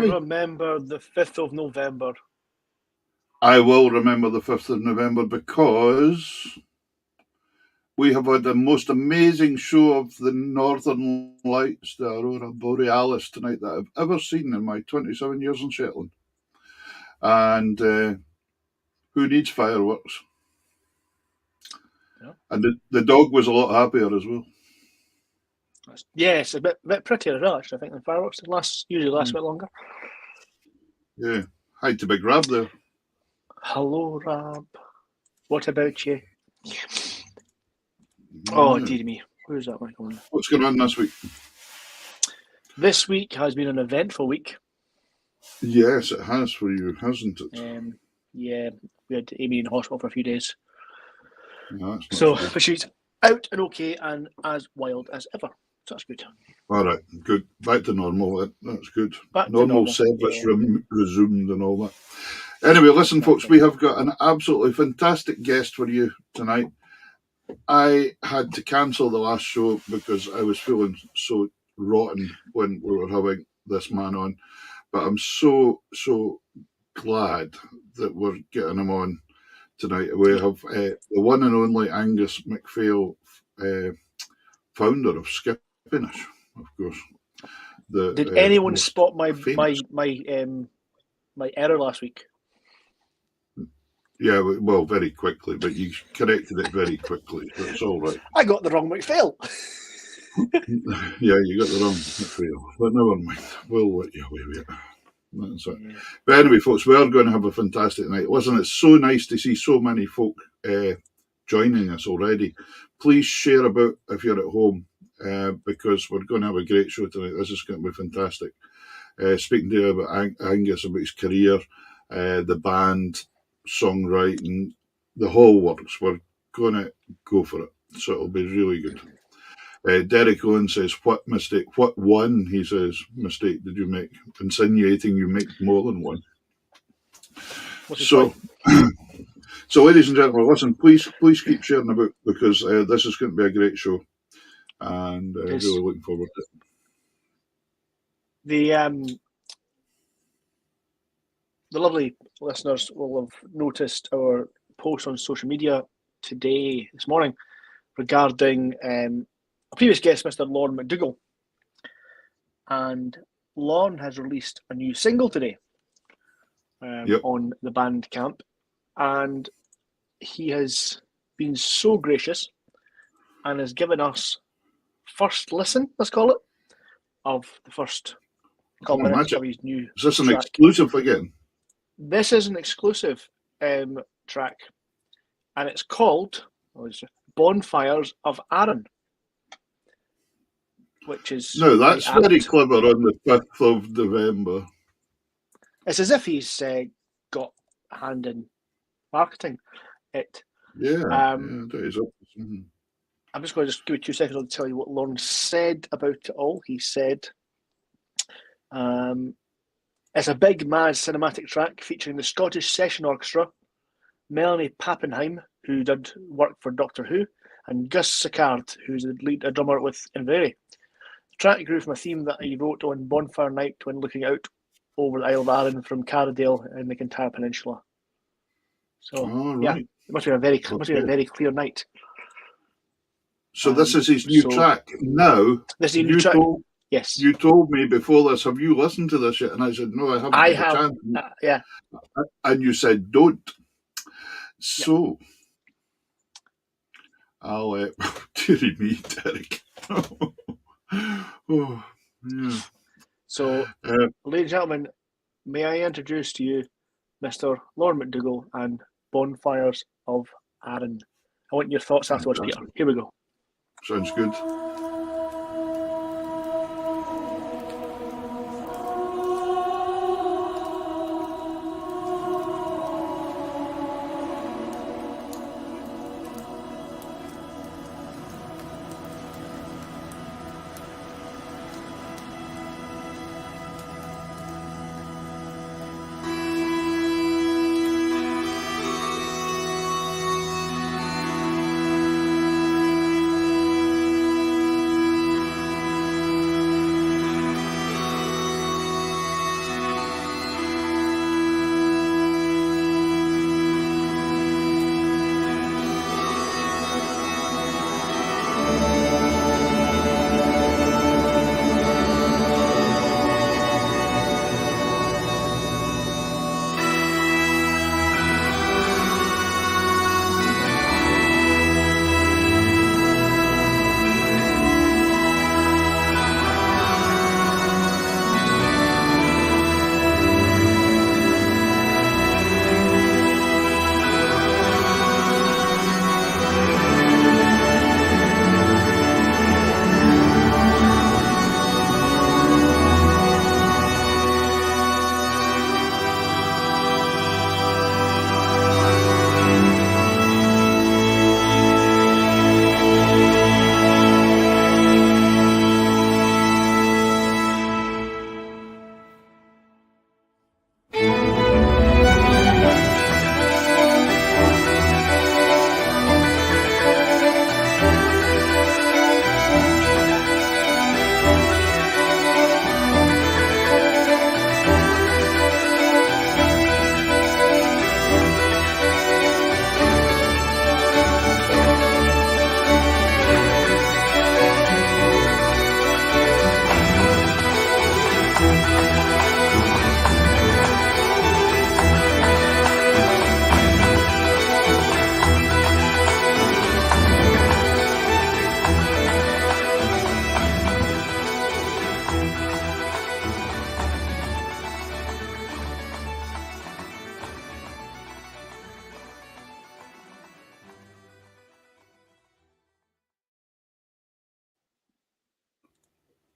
Remember the 5th of November. I will remember the 5th of November because we have had the most amazing show of the Northern Lights, the Aurora Borealis tonight that I've ever seen in my 27 years in Shetland. And who needs fireworks? Yeah. And the dog was a lot happier as well. Yes, a bit prettier as well, actually. I think the fireworks usually last a bit longer. Yeah. Hi to Big Rab there. Hello, Rab. What about you? Oh, dear me. Where's that one going? What's going on this week? This week has been an eventful week. Yes, it has for you, hasn't it? Yeah, we had Amy in hospital for a few days. No, so, but she's out and okay and as wild as ever. So that's good. All right, good. Back to normal. That's good. Normal service resumed and all that. Anyway, listen, folks, we have got an absolutely fantastic guest for you tonight. I had to cancel the last show because I was feeling so rotten when we were having this man on. But I'm so glad that we're getting him on tonight. We have the one and only Angus MacPhail, founder of Skippinish, of course. Did anyone spot my error last week? Yeah, well, very quickly, but you corrected it very quickly. So it's all right. I got the wrong MacPhail. Yeah, you got the wrong MacPhail. But never mind. We'll let you away with it. That's it. Yeah. But anyway, folks, we are going to have a fantastic night. Listen, it's so nice to see so many folk joining us already. Please share about if you're at home, because we're going to have a great show tonight. This is going to be fantastic. Speaking to you about Angus, about his career, the band, songwriting, the whole works. We're going to go for it. So it'll be really good. Derek Owen says, what one, he says, mistake did you make? Insinuating you make more than one. So So, ladies and gentlemen, listen, please keep sharing the book, because this is going to be a great show, and really looking forward to it. The lovely listeners will have noticed our post on social media this morning, regarding a previous guest, Mr. Lorne McDougall. And Lorne has released a new single today on the Bandcamp, and he has been so gracious and has given us first listen, let's call it, of the first couple minutes of his new Is this an track. exclusive again? This is an exclusive track, and it's called Bonfires of Arran, which is... No, that's very clever on the 5th of November. It's as if he's got a hand in marketing it. That is up. I'm just going to give you 2 seconds to tell you what Lorne said about it all. He said, it's a big, mad cinematic track featuring the Scottish Session Orchestra, Melanie Pappenheim, who did work for Doctor Who, and Gus Sicard, who's the lead drummer with Inveri. The track grew from a theme that he wrote on Bonfire Night when looking out over the Isle of Arran from Caradale in the Kintyre Peninsula. So, it must be a very clear night. So this is his new track. Now, this is a new track. Yes. You told me before this, have you listened to this yet? And I said, no, I haven't. I have. Yeah. And you said, don't. So, I'll, dearie me, Derek. Oh, yeah. So, ladies and gentlemen, may I introduce to you Mr. Lorne McDougall and Bonfires of Arran. I want your thoughts afterwards, Peter. Here we go. Sounds good.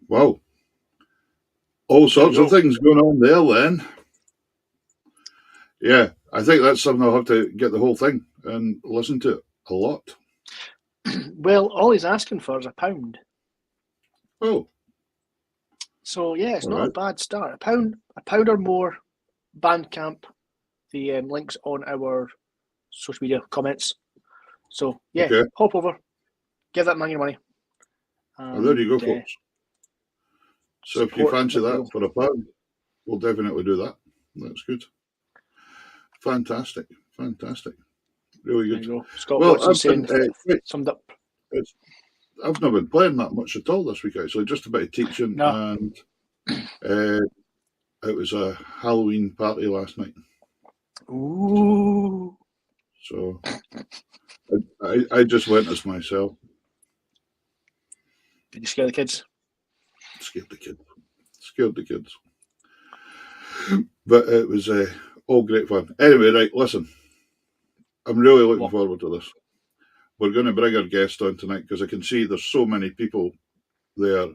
Wow. All sorts of things going on there then. Yeah, I think that's something I'll have to get the whole thing and listen to it a lot. Well, all he's asking for is £1. Oh. So, yeah, it's not a bad start. £1 or more, Bandcamp. The link's on our social media comments. So yeah, Okay. hop over, give that man your money. Well, there you go, folks. So if you fancy that for a pound, we'll definitely do that. That's good. Fantastic. Really good. There you go. Scott Well, Watson saying summed up. I've not been playing that much at all this week, actually. Just a bit of teaching, and it was a Halloween party last night. Ooh. So I just went as myself. Did you scare the kids? Scared the kids. But it was all great fun. Anyway, right, listen. I'm really looking forward to this. We're going to bring our guest on tonight because I can see there's so many people there.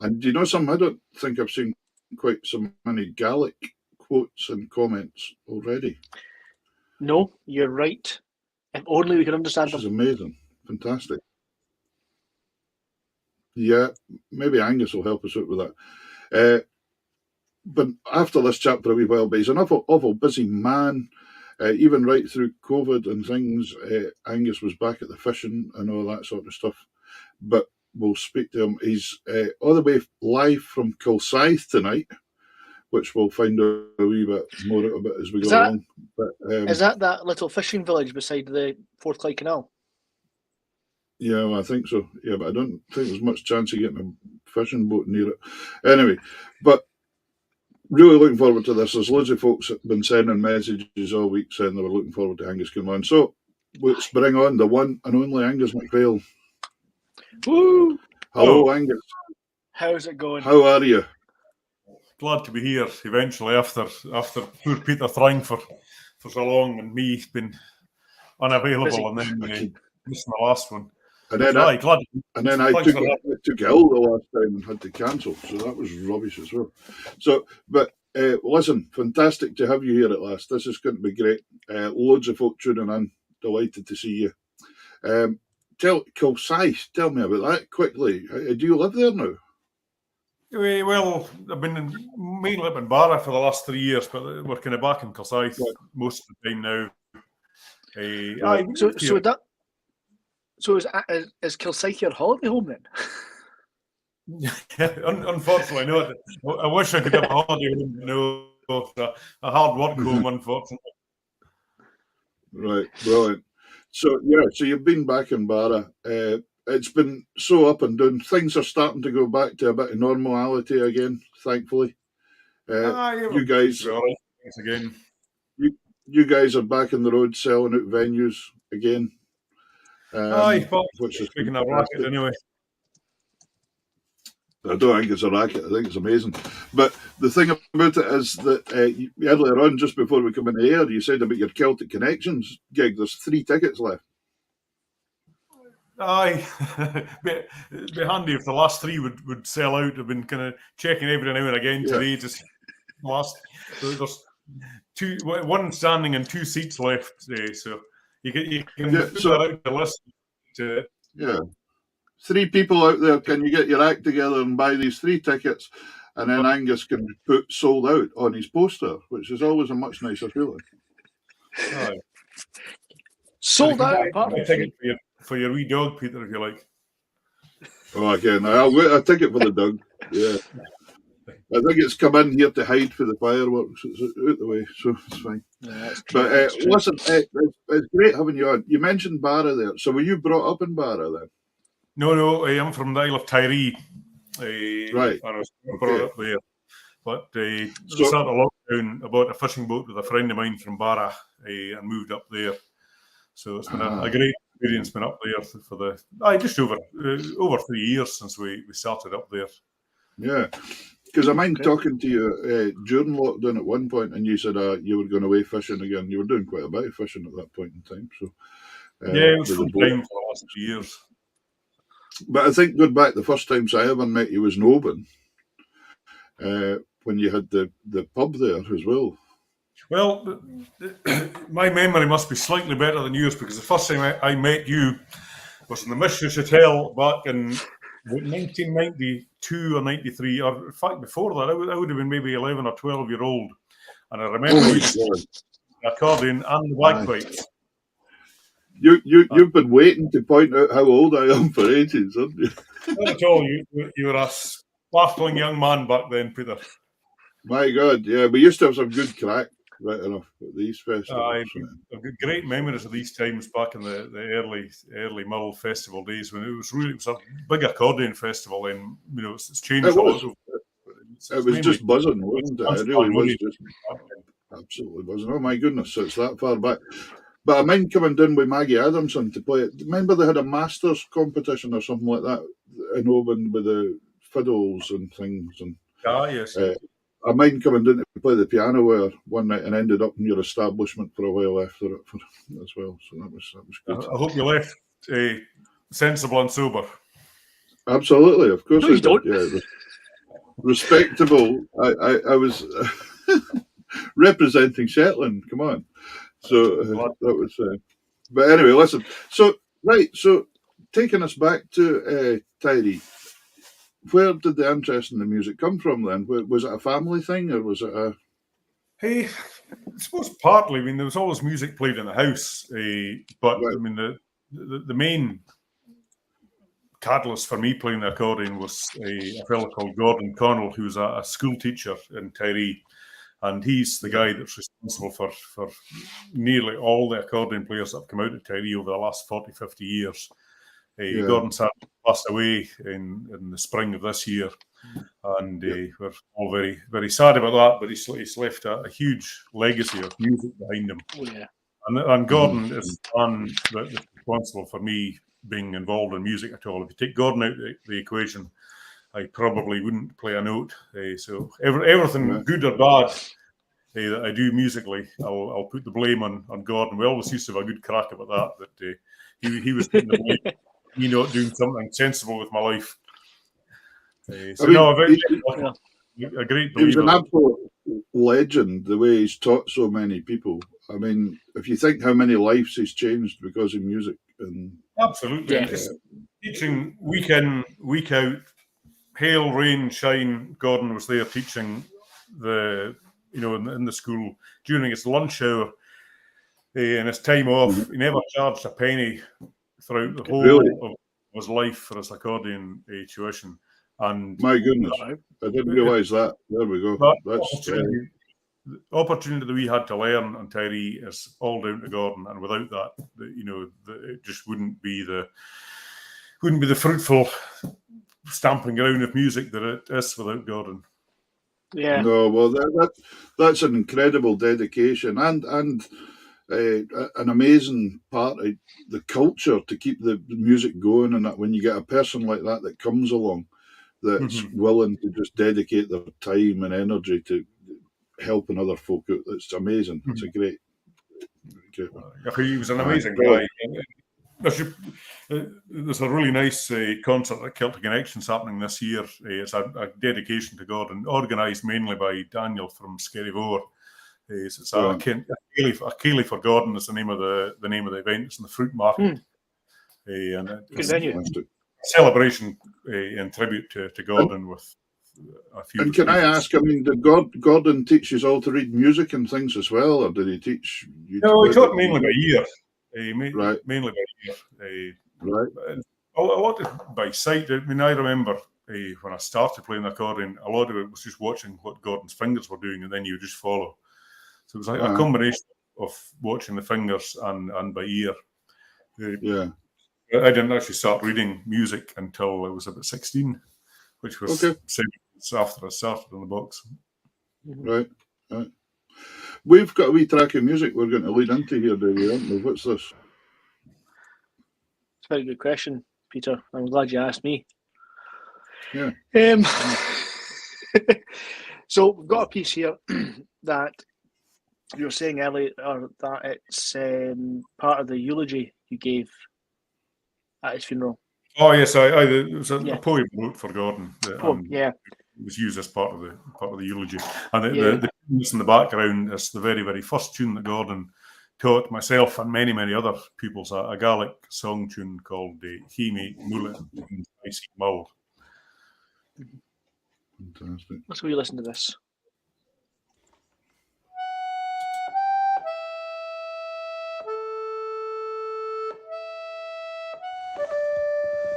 And do you know something? I don't think I've seen quite so many Gaelic quotes and comments already. No, you're right. If only we could understand them. Which is amazing. Fantastic. Yeah, maybe Angus will help us out with that. But after this chat for a wee while, but he's an awful busy man. Even right through COVID and things, Angus was back at the fishing and all that sort of stuff. But we'll speak to him. He's all the way live from Kilsyth tonight, which we'll find out a wee bit more out about as we go along. But, is that little fishing village beside the Forth Clyde Canal? Yeah, well, I think so. Yeah, but I don't think there's much chance of getting a fishing boat near it. Anyway, but really looking forward to this. There's loads of folks that have been sending messages all week saying they were looking forward to Angus coming on. So let's bring on the one and only Angus MacPhail. Woo! Hello, Angus. How's it going? How are you? Glad to be here eventually after poor Peter trying for so long and me been unavailable and then missing the last one. And then I took ill the last time and had to cancel, so that was rubbish as well. So, but listen, fantastic to have you here at last. This is going to be great. Loads of folk tuning in. Delighted to see you. Kilsyth, tell me about that quickly. Do you live there now? Well, I've been mainly up in Barra for the last 3 years, but we're kind of back in Kilsyth most of the time now. So is Kilsyth your holiday home then? Unfortunately not. I wish I could have a holiday home. No, a hard work home, unfortunately. Right, brilliant. So you've been back in Barra. It's been so up and down. Things are starting to go back to a bit of normality again, thankfully. You guys again. You guys are back on the road selling out venues again. Which is speaking of racket anyway. I don't think it's a racket. I think it's amazing. But the thing about it is that earlier on, just before we come in the air, you said about your Celtic Connections gig. There's 3 tickets left. Aye, it'd be handy if the last 3 would sell out. I've been kind of checking every now and again today. Just there's 1 standing and 2 seats left today, so you can put that out the list. Yeah, 3 people out there. Can you get your act together and buy these 3 tickets, and then Angus can put sold out on his poster, which is always a much nicer feeling. Aye. Sold out. For your wee dog, Peter, if you like. Oh, again, I'll wait a ticket for the dog. Yeah. I think it's come in here to hide for the fireworks. It's out the way, so it's fine. Yeah, but listen, it's great having you on. You mentioned Barra there. So were you brought up in Barra then? No, I am from the Isle of Tiree. Right. I was brought up there. But started a lockdown. I bought a fishing boat with a friend of mine from Barra and moved up there. So it's been a great experience been up there for just over 3 years since we started up there. Yeah, because I mind talking to you during lockdown at one point, and you said you were going away fishing again. You were doing quite a bit of fishing at that point in time. So it was full time for the last 2 years. But I think going back, the first times I ever met you was in Oban, when you had the pub there as well. Well, my memory must be slightly better than yours, because the first time I met you was in the Mistress Hotel back in 1992 or 93, or in fact before that. I would have been maybe 11 or 12 year old, and I remember the accordion and the bagpipes. You've been waiting to point out how old I am for ages, haven't you? Not at all. You were a sparkling young man back then, Peter. My God, yeah, we used to have some good crack, right enough, at these festivals. I've got great memories of these times back in the early Mull Festival days when it was a big accordion festival, and it's changed a lot. It was just buzzing, wasn't it? It really was just absolutely buzzing. Oh my goodness, so it's that far back. But I mind coming down with Maggie Adamson to play it. Remember they had a Masters competition or something like that in Oban with the fiddles and things. And yes. I mind coming down to play the piano there one night and ended up in your establishment for a while after it as well. So that was good. I hope you left sensible and sober. Absolutely, of course. No, you don't. Yeah, it was respectable. I was representing Shetland. Come on. So that was. But anyway, listen. So taking us back to Tyree, where did the interest in the music come from then? Was it a family thing or was it a... Hey, I suppose partly. I mean, there was always music played in the house, but right. I mean, the main catalyst for me playing the accordion was a fellow called Gordon Connell, who was a school teacher in Tyree. And he's the guy that's responsible for nearly all the accordion players that have come out of Tyree over the last 40, 50 years. Gordon passed away in the spring of this year. And we're all very, very sad about that. But he's left a huge legacy of music behind him. Oh, yeah. And Gordon is the man that's responsible for me being involved in music at all. If you take Gordon out of the equation, I probably wouldn't play a note. So everything good or bad that I do musically, I'll put the blame on Gordon. We always used to have a good crack about that he was putting the blame on me not doing something sensible with my life. A great believer. He was an absolute legend, the way he's taught so many people. I mean, if you think how many lives he's changed because of music. Absolutely. Yeah. Teaching week in, week out, hail, rain, shine, Gordon was there teaching in the school during his lunch hour and his time off. Mm-hmm. He never charged a penny throughout the whole of his life for his accordion tuition. And my goodness, I didn't realise that. There we go. That's the opportunity that we had to learn on Tyree is all down to Gordon, and without that, it just wouldn't be the fruitful stamping ground of music that it is without Gordon. Yeah. No, well, that's an incredible dedication and an amazing part of the culture to keep the music going. And that when you get a person like that comes along, that's willing to just dedicate their time and energy to helping other folk out, it's amazing. It's a great. He was an amazing guy. There's a really nice concert at Celtic Connections happening this year. It's a dedication to Gordon, organised mainly by Daniel from Skerryvore. It's a Keeley for Gordon is the name of the event. It's in the fruit market, and it's a celebration in tribute to Gordon with a few. And can I ask? I mean, did Gordon teach you all to read music and things as well, or did he teach you? No, he taught mainly by ear. Mainly by ear. Right. A lot by sight. I mean, I remember when I started playing the accordion, a lot of it was just watching what Gordon's fingers were doing, and then you just follow. So it was like a combination of watching the fingers and by ear. I didn't actually start reading music until I was about 16, which was 7 months after I started on the box. Right. We've got a wee track of music we're going to lead into here, Davey, haven't we? What's this? It's a very good question, Peter. I'm glad you asked me. Yeah. So we've got a piece here that you were saying earlier that it's part of the eulogy you gave at his funeral. Oh yes, it was a poem wrote for Gordon. It was used as part of the eulogy, and the tunes in the background is the very, very first tune that Gordon taught myself and many, many other people's a Gaelic song tune called Himi Mula Icy Mull. Fantastic. Let's go listen to this.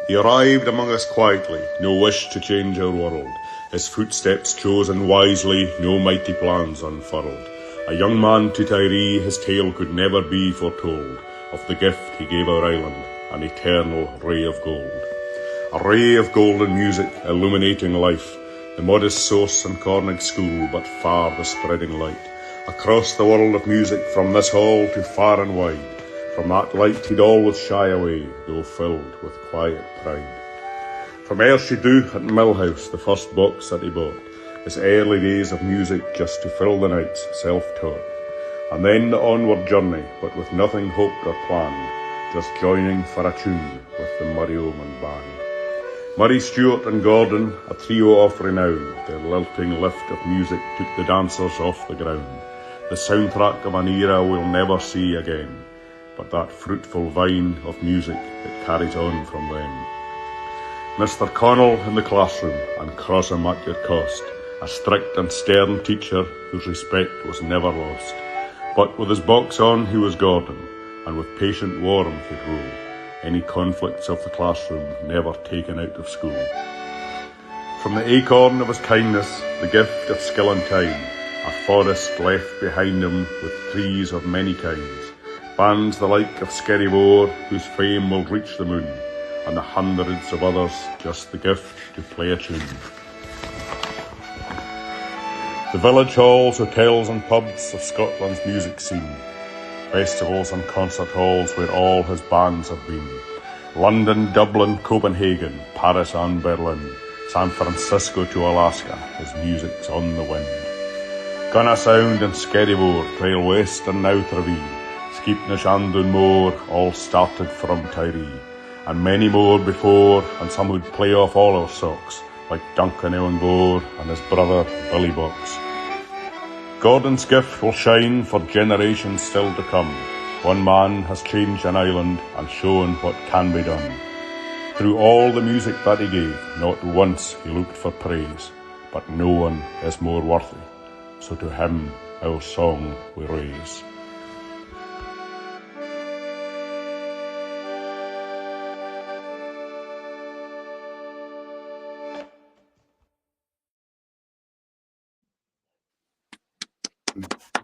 He arrived among us quietly, no wish to change our world. His footsteps chosen wisely, no mighty plans unfurled. A young man to Tiree, his tale could never be foretold, of the gift he gave our island, an eternal ray of gold. A ray of golden music, illuminating life, the modest source and Cornig school, but far the spreading light. Across the world of music, from this hall to far and wide, from that light he'd always shy away, though filled with quiet pride. From Rescheduled at Millhouse, the first box that he bought, his early days of music just to fill the nights, self-taught. And then the onward journey, but with nothing hoped or planned, just joining for a tune with the Murray Oman band. Murray, Stewart and Gordon, a trio of renown, their lilting lift of music took the dancers off the ground. The soundtrack of an era we'll never see again, but that fruitful vine of music that carries on from them. Mr. Connell in the classroom, and cross him at your cost, a strict and stern teacher whose respect was never lost. But with his box on he was Gordon, and with patient warmth he'd rule any conflicts of the classroom never taken out of school. From the acorn of his kindness, the gift of skill and time, a forest left behind him with trees of many kinds, bands the like of Skerryvore, whose fame will reach the moon, and the hundreds of others just the gift to play a tune. The village halls, hotels and pubs of Scotland's music scene, festivals and concert halls where all his bands have been. London, Dublin, Copenhagen, Paris and Berlin, San Francisco to Alaska, his music's on the wind. Gunna Sound and Skerryvore, Trail West and now Tiree, Skeepnish and Dunmore, all started from Tiree, and many more before, and some who'd play off all our socks, like Duncan Ellingore and his brother Billy Box. Gordon's gift will shine for generations still to come. One man has changed an island and shown what can be done. Through all the music that he gave, not once he looked for praise, but no one is more worthy, so to him our song we raise.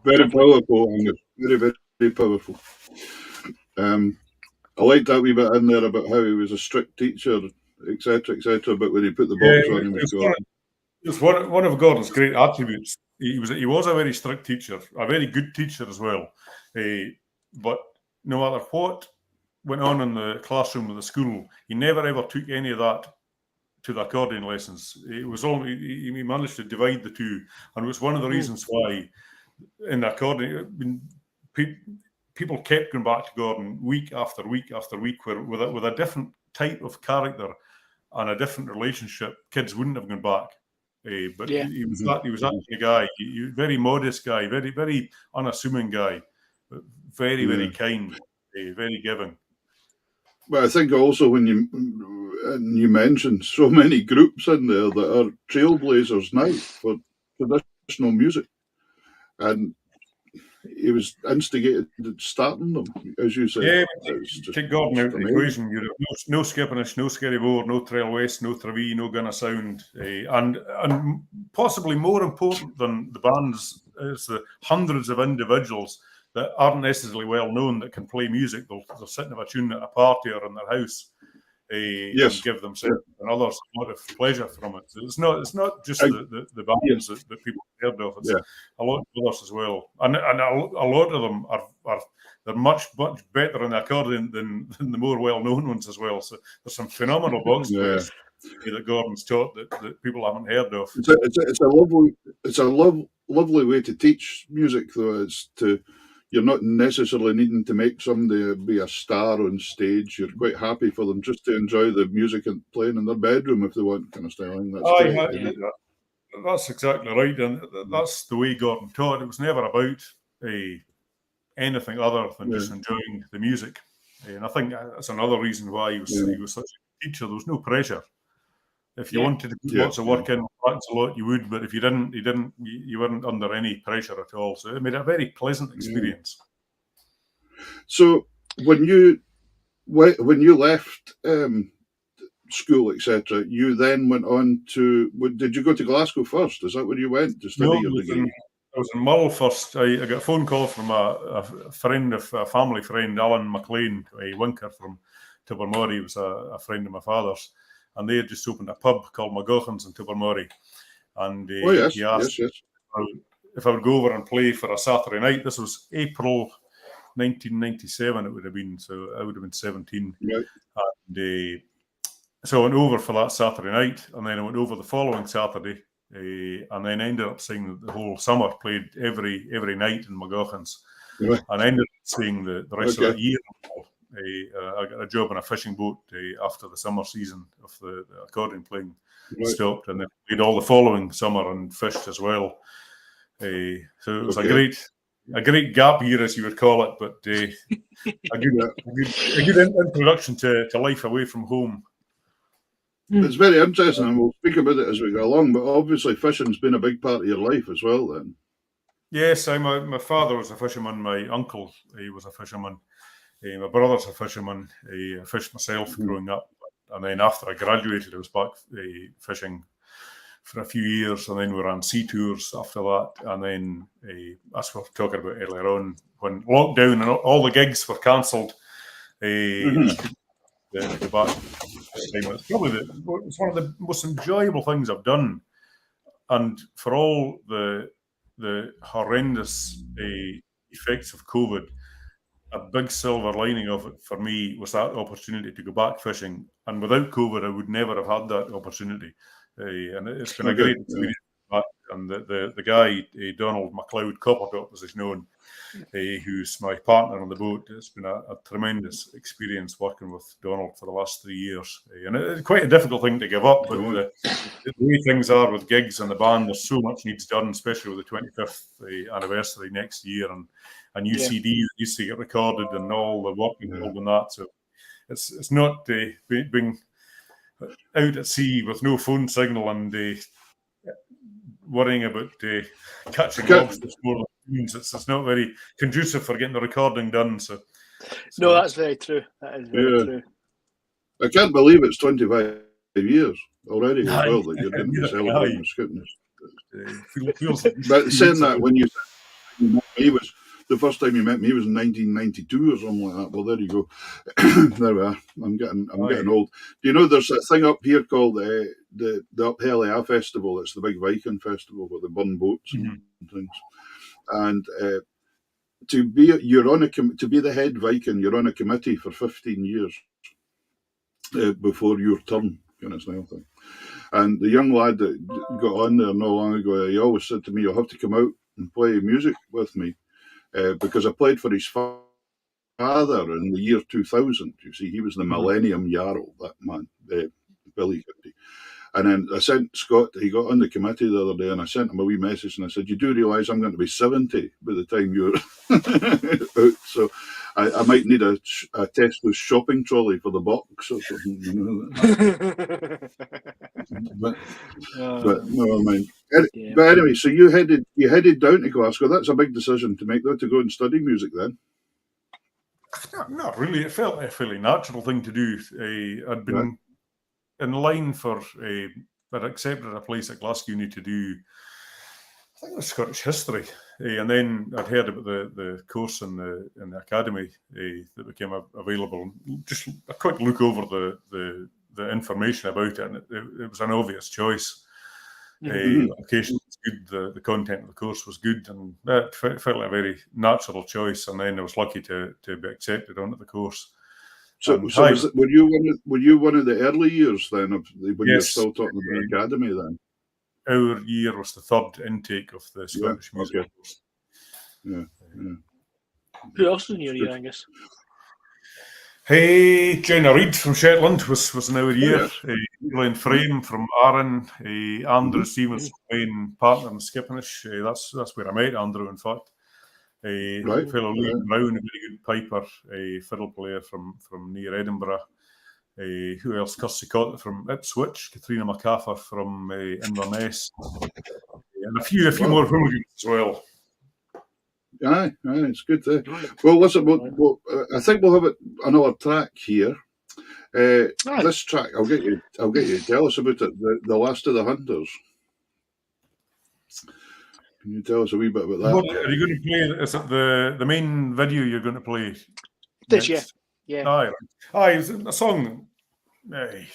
Very powerful, Angus. Very, very powerful. I liked that wee bit in there about how he was a strict teacher, etc., but when he put the box on, he was gone. It's one of Gordon's great attributes. He was a very strict teacher, a very good teacher as well. But no matter what went on in the classroom of the school, he never ever took any of that to the accordion lessons. It was only he managed to divide the two, and it was one of the reasons why in the accordion people kept going back to Gordon week after week after week, where with a different type of character and a different relationship, kids wouldn't have gone back. But yeah. he was that kind of guy. Very modest guy, very, very unassuming guy, but very, very kind, very giving. But I think also when you mentioned so many groups in there that are trailblazers now for traditional music, and he was instigated starting them, as you said. Yeah, take Gordon out of the equation. You have no Skeepnish, no Skerryvore, no Trail West, no Tiree, no Gunna Sound, and possibly more important than the bands is the hundreds of individuals that aren't necessarily well known that can play music. They'll sit and have a tune at a party or in their house. And give themselves and others a lot of pleasure from it. So it's not just the bands that people have heard of. It's a lot of others as well, and a lot of them are they're much better in the accordion than the more well known ones as well. So there's some phenomenal box players that Gordon's taught that people haven't heard of. It's a lovely way to teach music, though. You're not necessarily needing to make somebody be a star on stage. You're quite happy for them just to enjoy the music and playing in their bedroom if they want, kind of styling. That's exactly right, and that's the way Gordon taught. It was never about anything other than just enjoying the music, and I think that's another reason why he was such a teacher. There was no pressure. If you wanted to put lots of work in, practice a lot, you would. But if you didn't, you weren't under any pressure at all. So it made a very pleasant experience. So when you when you left school, etc., you then went on to. Did you go to Glasgow first? Is that where you went to study your degree? I was in Mull first. I got a phone call from a friend of a family friend, Alan MacPhail, a Winker from Tobermory. He was a friend of my father's, and they had just opened a pub called McGauchan's in Tobermory. And he asked if I would go over and play for a Saturday night. This was April 1997, it would have been, so I would have been 17. Right. And so I went over for that Saturday night, and then I went over the following Saturday, and then ended up seeing the whole summer, played every night in McGauchan's, and ended up seeing the rest of that year. I got a job on a fishing boat after the summer season of the accordion playing stopped, and then played all the following summer and fished as well. So it was a great gap year, as you would call it, but a good introduction to life away from home. It's very interesting, and we'll speak about it as we go along, but obviously fishing's been a big part of your life as well then. Yes, my father was a fisherman, my uncle he was a fisherman, my brother's a fisherman. I fished myself growing up, and then after I graduated I was back fishing for a few years, and then we ran sea tours after that, and then as we were talking about earlier on, when lockdown and all the gigs were cancelled, the back. It's one of the most enjoyable things I've done, and for all the horrendous effects of COVID, a big silver lining of it for me was that opportunity to go back fishing. And without COVID, I would never have had that opportunity. And it's been a great experience. And the guy, Donald MacLeod Coppertop, as he's known, who's my partner on the boat, it's been a tremendous experience working with Donald for the last 3 years. And it's quite a difficult thing to give up, but the way things are with gigs and the band, there's so much needs done, especially with the 25th anniversary next year, and a new CD that needs to get recorded and all the work involved in that. So it's not being out at sea with no phone signal and worrying about catching lobsters more than it's not very conducive for getting the recording done. So no, that's very true. That is very true. I can't believe it's 25 years already as well that you're doing the celebrating Scoutness. But saying that, when you he was the first time you met me was in 1992 or something like that. Well, there you go. There we are. I'm getting old. Do you know there's a thing up here called the Uphellia Festival? It's the big Viking festival where they burn boats and things. And to be the head Viking, you're on a committee for 15 years before your turn, kind of style thing. And the young lad that got on there not long ago, he always said to me, "You'll have to come out and play music with me." Because I played for his father in the year 2000. You see, he was the Millennium Jarl, that man, Billy. And then I sent Scott, he got on the committee the other day, and I sent him a wee message, and I said, "You do realise I'm going to be 70 by the time you're out, so I might need a Tesla's shopping trolley for the box or something." You know? but never mind. But anyway, so you headed down to Glasgow. That's a big decision to make, though, to go and study music then. Not really. It felt a fairly natural thing to do. I'd been in line for I'd accepted a place at Glasgow Uni to do, I think it was Scottish history, and then I'd heard about the course in the academy that became available. Just a quick look over the information about it, and it was an obvious choice. Application was good, the content of the course was good, and that felt like a very natural choice. And then I was lucky to be accepted onto the course. So were you one of the early years then when you were still talking about academy then? Our year was the third intake of the Scottish music course. Who else was in your year, Angus? Jenna Reid from Shetland was in our year. Glenn Frame from Arran. Andrew Stevens, main partner in Skippenish. That's where I met Andrew, in fact. Fellow Lee Brown, a very good piper, a fiddle player from near Edinburgh. Who else? Kirsty Cotter from Ipswich, Katrina MacArthur from Inverness, and a few more hooligans as well. Aye, it's good. Well, listen, I think we'll have another track here. This track, I'll get you to tell us about it. The Last of the Hunters. Can you tell us a wee bit about that? What are you going to play? Is it the main video you're going to play? This year, yeah. Aye, it's a song. I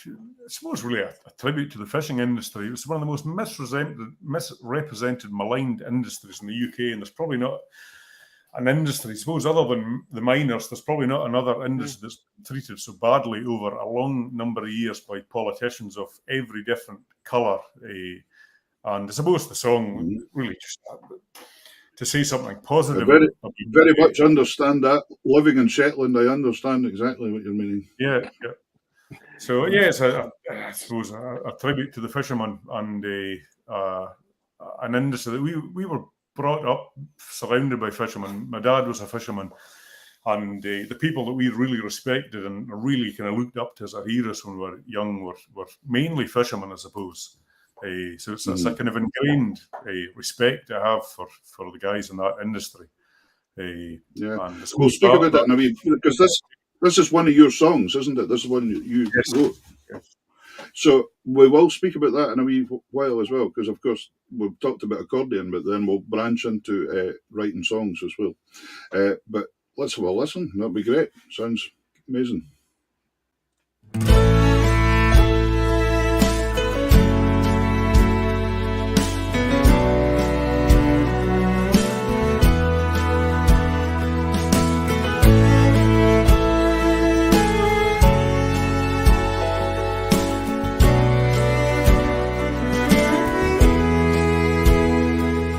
suppose really a tribute to the fishing industry. It's one of the most misrepresented, maligned industries in the UK, and there's probably not an industry, I suppose, other than the miners, there's probably not another industry that's been treated so badly over a long number of years by politicians of every different colour. And I suppose the song really just to say something positive. I very much understand that. Living in Shetland, I understand exactly what you're meaning. Yeah. So it's I suppose a tribute to the fishermen and an industry that we were brought up surrounded by fishermen. My dad was a fisherman, and the people that we really respected and really kind of looked up to as our heroes when we were young were mainly fishermen, I suppose. So it's a kind of ingrained respect I have for the guys in that industry. We'll speak about that now, because this is one of your songs, isn't it? This is one you wrote. Yes. So we will speak about that in a wee while as well, because of course we've talked about accordion, but then we'll branch into writing songs as well. But let's have a listen. That'd be great. Sounds amazing.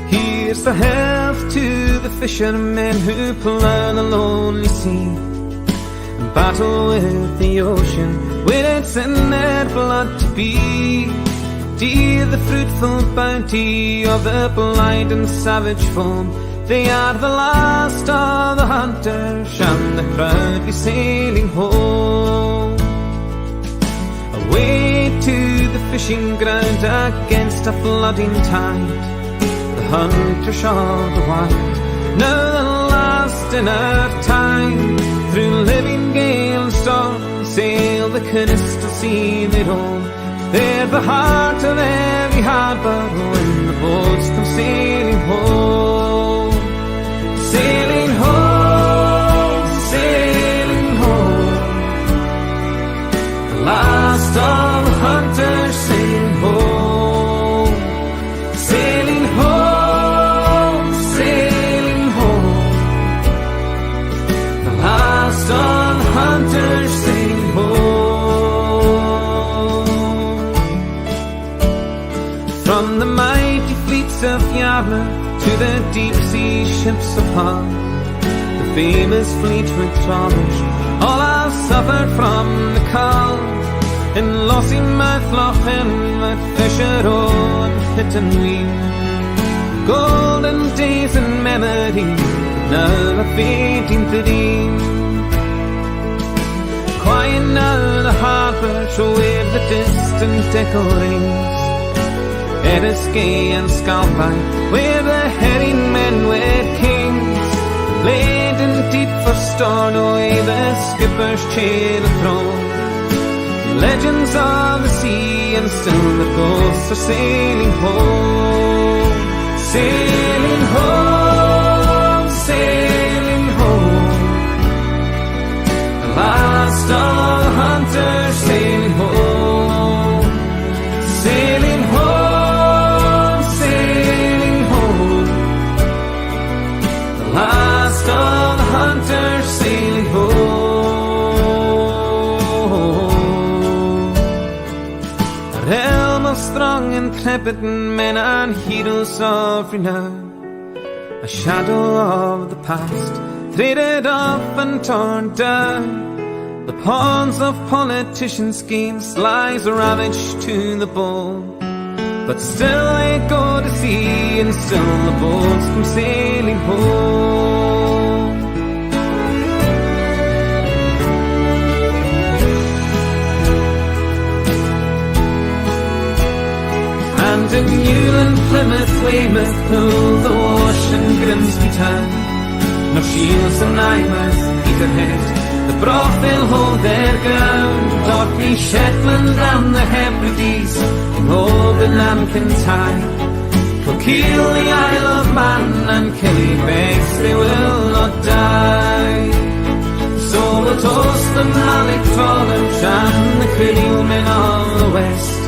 Here's the health to the fishermen who plough the lonely sea and battle with the ocean when it's in their blood to be. Dear the fruitful bounty of the blind and savage foam, they are the last of the hunters and they're proudly sailing home. Away to the fishing ground against a flooding tide, the hunters of the wild, now the last in our time. Through living gale and storm, sail the coastal sea they roam. They're the heart of every harbour when the boats come sailing home. Sailing home, sailing home, the last of the hunters sailing home. Sailing home, sailing home, the last of the hunters sailing home. From the mighty fleets of Yarmouth to the deep sea ships of Hull, the famous Fleetwood trawlers, all have suffered from the cold. In Lossiemouth, Lough Fisher, and Pittenweem, golden days in memory, now a fading dream. Quiet now the harbour, where the distant echo rings. Eriskay and Scalpine, where the herring men were kings. Laden deep for Stornoway, the skipper's chair of throne. Legends of the sea, and still the ghosts are sailing home. Sailing home, sailing home, the last of the hunters sailing home. Sailing home, sailing home, the last of the hunters sailing home. A realm of strong, intrepid men and heroes of renown, a shadow of the past, traded up and torn down. The pawns of politicians' schemes lies ravaged to the bone, but still they go to sea, and still the boats come sailing home. And in Newland, Plymouth, Weymouth, Poole, the Wash and Grimsby town, no shields and nightmares, Peterhead. The brothel hold their ground, Orkney, Shetland and the Hebrides, and hold the Lambkin tide. Kilkeel, the Isle of Man, and Killybegs, they will not die. So we'll toast the Malik trawlers and the creel men of the west,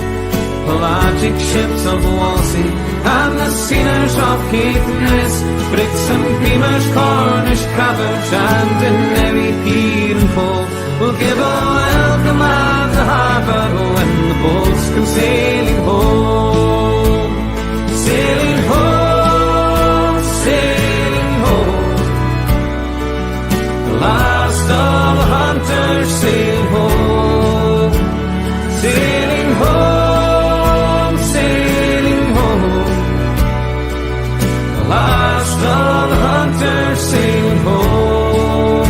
pelagic ships of Walsey and the sailors of Caithness, Brits and Beamers, Cornish crabbers, and in every pier and cove will give a welcome at the harbour when the boats come sailing home. Sailing home, sailing home. The last of the hunters sailing home. Sailing home, sailing home. The last of the hunters sailing home.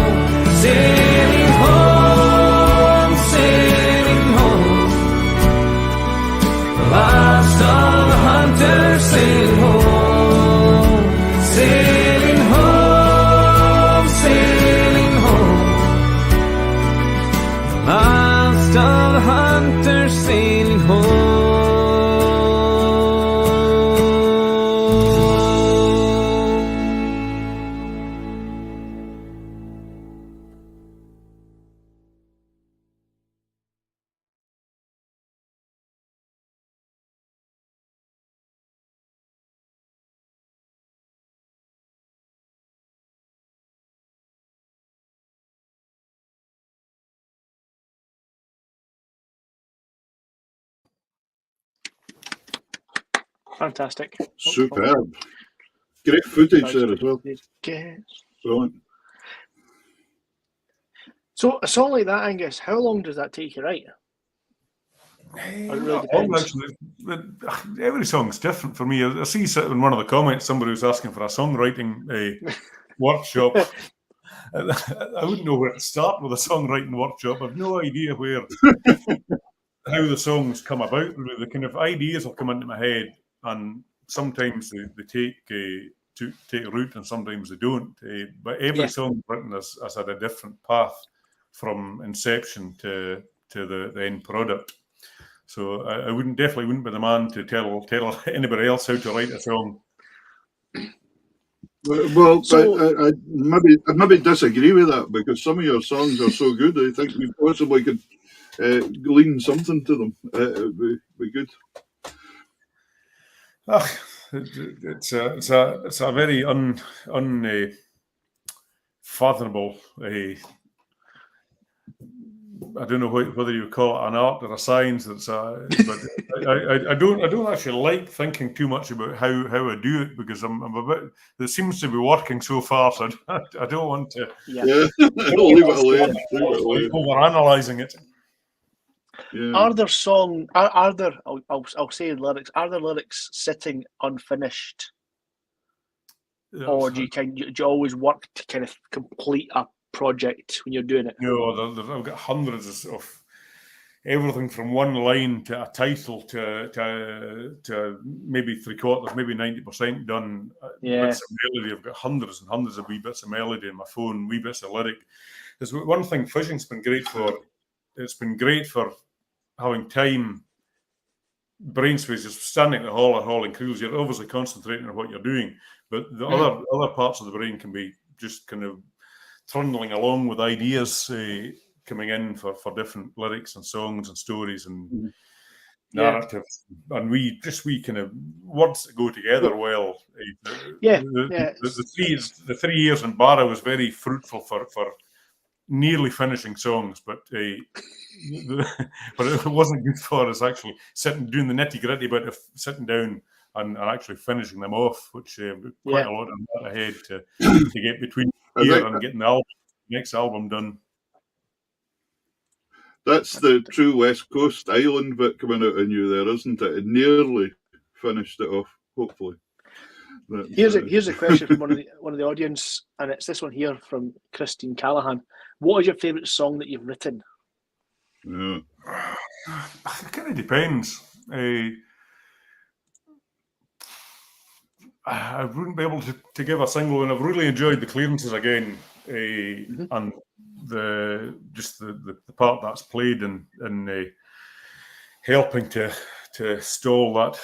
Sailing home, sailing home. The last of the hunters sailing home. Sailing home, sailing home. The last of the hunters sailing home. Fantastic. Superb. Great footage there as well. Okay. Brilliant. So a song like that, Angus, how long does that take you to write? Or it really depends. Every song's different for me. I see in one of the comments somebody was asking for a songwriting workshop. I wouldn't know where to start with a songwriting workshop. I've no idea how the songs come about. The kind of ideas will come into my head, and sometimes they take a route, and sometimes they don't. But every song written has had a different path from inception to the end product. So I definitely wouldn't be the man to tell anybody else how to write a song. Well, I maybe disagree with that, because some of your songs are so good. I think we possibly could glean something to them. It'd be good. It's a very unfathomable. I don't know whether you call it an art or a science. But I don't actually like thinking too much about how I do it, because I'm a bit. It seems to be working so far, so I don't want to. Yeah, leave it alone. Overanalyzing it. Yeah. Are there songs? Are there? I'll say lyrics. Are there lyrics sitting unfinished, or do you always work to kind of complete a project when you're doing it? No, I've got hundreds of everything from one line to a title to maybe 3/4, maybe 90% done. Bits of melody. I've got hundreds and hundreds of wee bits of melody in my phone, wee bits of lyric. There's one thing fishing's been great for. It's been great for having time, brain space, just standing at the hauling creels. You're obviously concentrating on what you're doing, but the other parts of the brain can be just kind of trundling along with ideas coming in for different lyrics and songs and stories and narratives, and we kind of words that go together well. The 3 years in Barra was very fruitful for nearly finishing songs, but it wasn't good for us actually doing the nitty gritty bit of sitting down and actually finishing them off, which quite a lot of that ahead to get between here and getting the next album done. That's the true West Coast island bit coming out in you there, isn't it? It nearly finished it off, hopefully. Here's a question from one of the audience, and it's this one here from Christine Callahan. What is your favourite song that you've written? Yeah. It kind of depends. I wouldn't be able to give a single, and I've really enjoyed the clearances again, and the part that's played in helping to stall that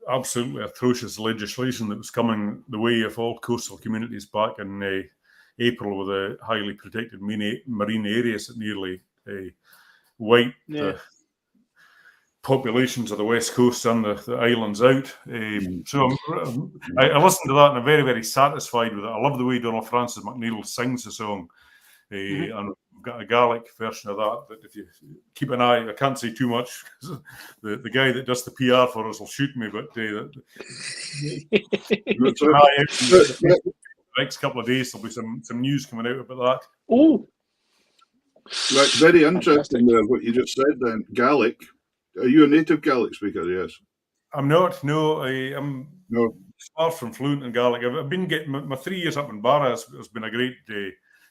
absolutely atrocious legislation that was coming the way of all coastal communities back in April, with the highly protected marine areas that nearly wiped the populations of the west coast and the islands out. So I listened to that and I'm very, very satisfied with it. I love the way Donald Francis McNeill sings the song, and we've got a Gaelic version of that. But if you keep an eye, I can't say too much. The guy that does the PR for us will shoot me. But the next couple of days there'll be some news coming out about that. Oh, right, very interesting there what you just said. Then Gaelic. Are you a native Gaelic speaker? Yes. I'm not. No, I'm far from fluent in Gaelic. I've been getting my 3 years up in Barra has been a great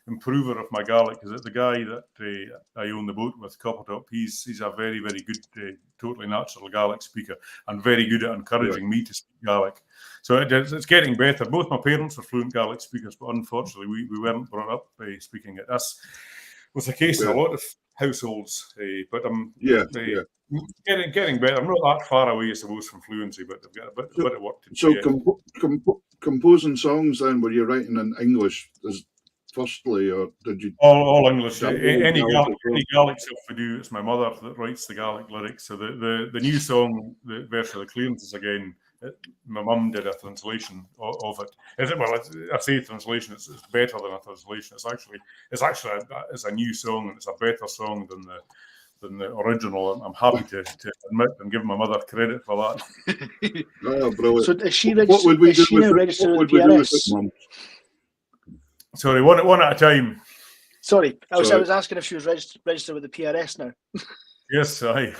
improver of my Gaelic, because the guy that I own the boat with, Coppertop, he's a very, very good, totally natural Gaelic speaker, and very good at encouraging me to speak Gaelic. So it's getting better. Both my parents were fluent Gaelic speakers, but unfortunately we weren't brought up speaking it. That was the case in a lot of households. But I'm getting better. I'm not that far away, I suppose, from fluency, but I've got a bit of work to do. So composing songs then, were you writing in English firstly, or did you... All English. Any Gaelic stuff we do, it's my mother that writes the Gaelic lyrics. So the new song, the verse of the clearances again, my mum did a translation of it. Well, I say translation, it's better than a translation. It's actually a new song, and it's a better song than the original. I'm happy to admit and give my mother credit for that. Oh, brilliant. So is she what would we do registered with with PRS? it, Mum? Sorry, one at a time. Sorry, I was asking if she was registered with the PRS now. Yes, aye.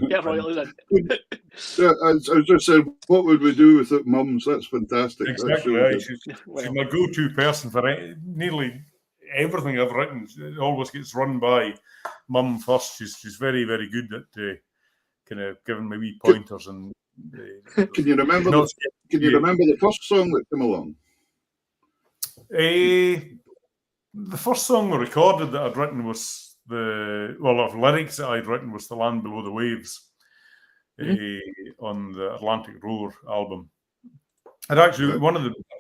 Yeah, right, I was just saying, what would we do with it, Mums? That's fantastic. Exactly. That's she's my go-to person for nearly everything I've written. It always gets run by Mum first. She's very, very good at kind of giving me wee pointers. And can you remember the first song that came along? The first song we recorded that I'd written was of lyrics that I'd written was "The Land Below the Waves" on the Atlantic Roar album. And actually,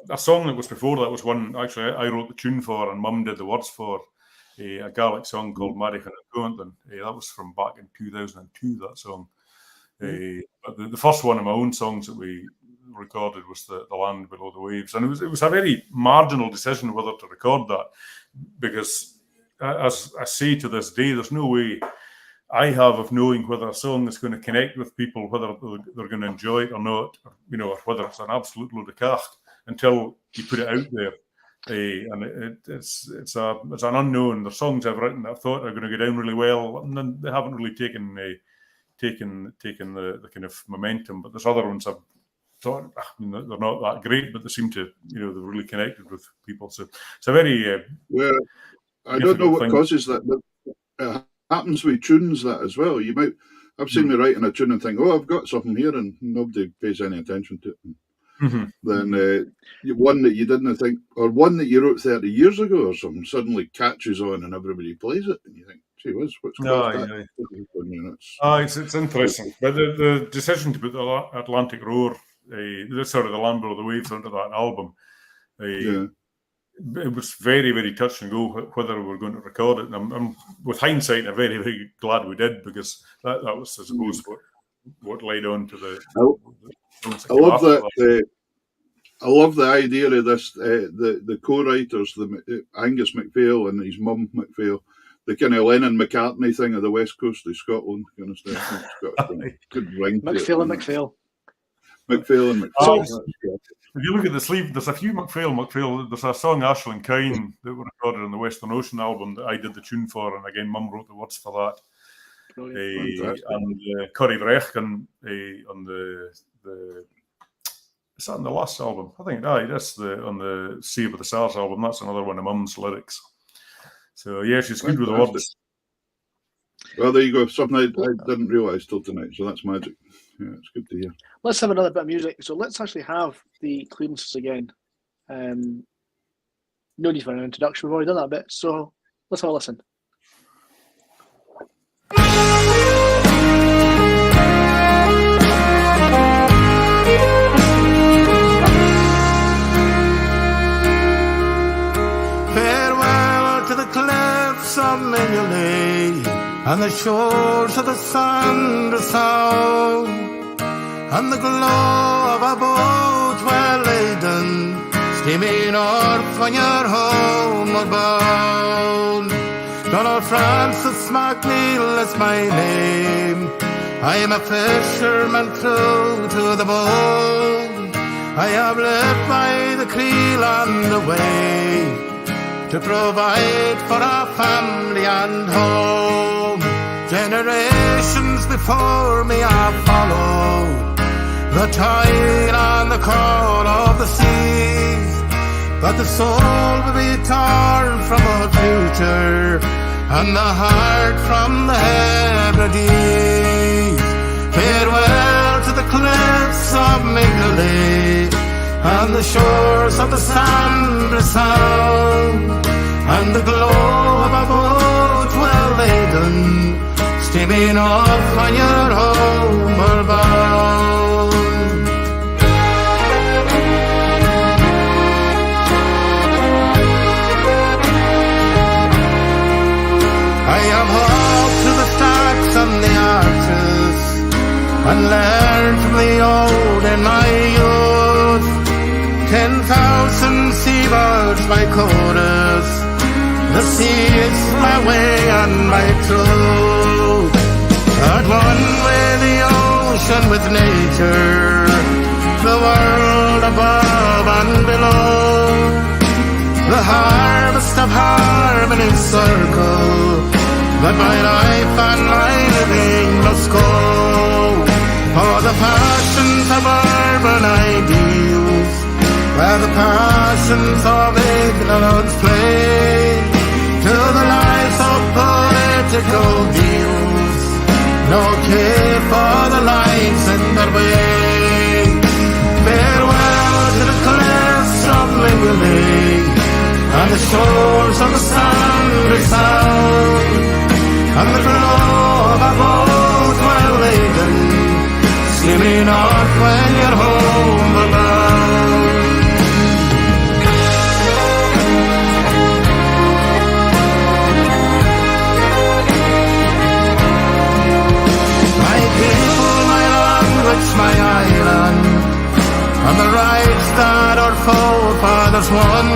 a song that was before that was one actually I wrote the tune for, and Mum did the words for, a Gaelic song called "Marichan and Coentlin." That was from back in 2002. That song. But the first one of my own songs that we recorded was the Land Below the Waves, and it was a very marginal decision whether to record that, because as I say to this day, there's no way I have of knowing whether a song is going to connect with people, whether they're going to enjoy it or not, or whether it's an absolute load of cack until you put it out there. And it's an unknown. There's songs I've written that I thought are going to go down really well, and then they haven't really taken the kind of momentum. But there's other ones I've thought, they're not that great, but they seem to, they've really connected with people. So it's a very I don't know what causes that, but it happens with tunes that as well. You might, I've seen me writing a tune and think, oh, I've got something here, and nobody pays any attention to it. Then one that you didn't think, or one that you wrote 30 years ago or something, suddenly catches on and everybody plays it, and you think, gee whiz, what's caused that? It's interesting. But the decision to put the Atlantic Roar, the Land Below the Waves onto that album, it was very, very touch and go whether we were going to record it. And I'm with hindsight, I'm very, very glad we did, because that was, I suppose, what led on to the. I love that. I love the idea of this. The co-writers, Angus MacPhail and his mum MacPhail, the kind of Lennon-McCartney thing of the west coast of Scotland kind of stuff. Good ring. MacPhail and MacPhail. MacPhail and MacPhail. If you look at the sleeve, there's a few MacPhail. There's a song, Ashland Kine, that we recorded on the Western Ocean album that I did the tune for, and again, Mum wrote the words for that. And Corey Brechan on the is that on the last album? I think that's on the Save of the Stars album. That's another one of Mum's lyrics. So yeah, she's good with the words. Well, there you go. Something I didn't realise till tonight. So that's magic. Yeah, it's good to hear. Let's have another bit of music. So let's actually have the clearances again. No need for an introduction. We've already done that bit. So let's have a listen. Farewell to the cliffs of Mignolet and the shores of the Sandra Sound, and the glow of a boat well laden, steaming north when you're homeward bound. Donald Francis MacPhail is my name. I am a fisherman true to the bone. I have lived by the creel and the way to provide for our family and home. Generations before me have followed the tide and the call of the seas, but the soul will be torn from our future and the heart from the Hebrides. Farewell to the cliffs of Mignolet and the shores of the Sandra Sound, and the glow of a boat well laden, steaming off when you're homeward bound. I have walked through the stacks and the arches and learned from the old in my youth. 10,000 seabirds my chorus, the sea is my way and my truth. At one with the ocean with nature, the world above and below, the harvest of harmony circle, but my life and my living must go. For the passions of urban ideals, where the passions of ignorance play, to the lies of political deals, no care for the lives in their way. Farewell to the cliffs of Mignolet and the shores of the Sandra Sound, and the glow of a boat well laden, steaming off when you're homeward bound. My people, my language, my island, and the rights that our forefathers won,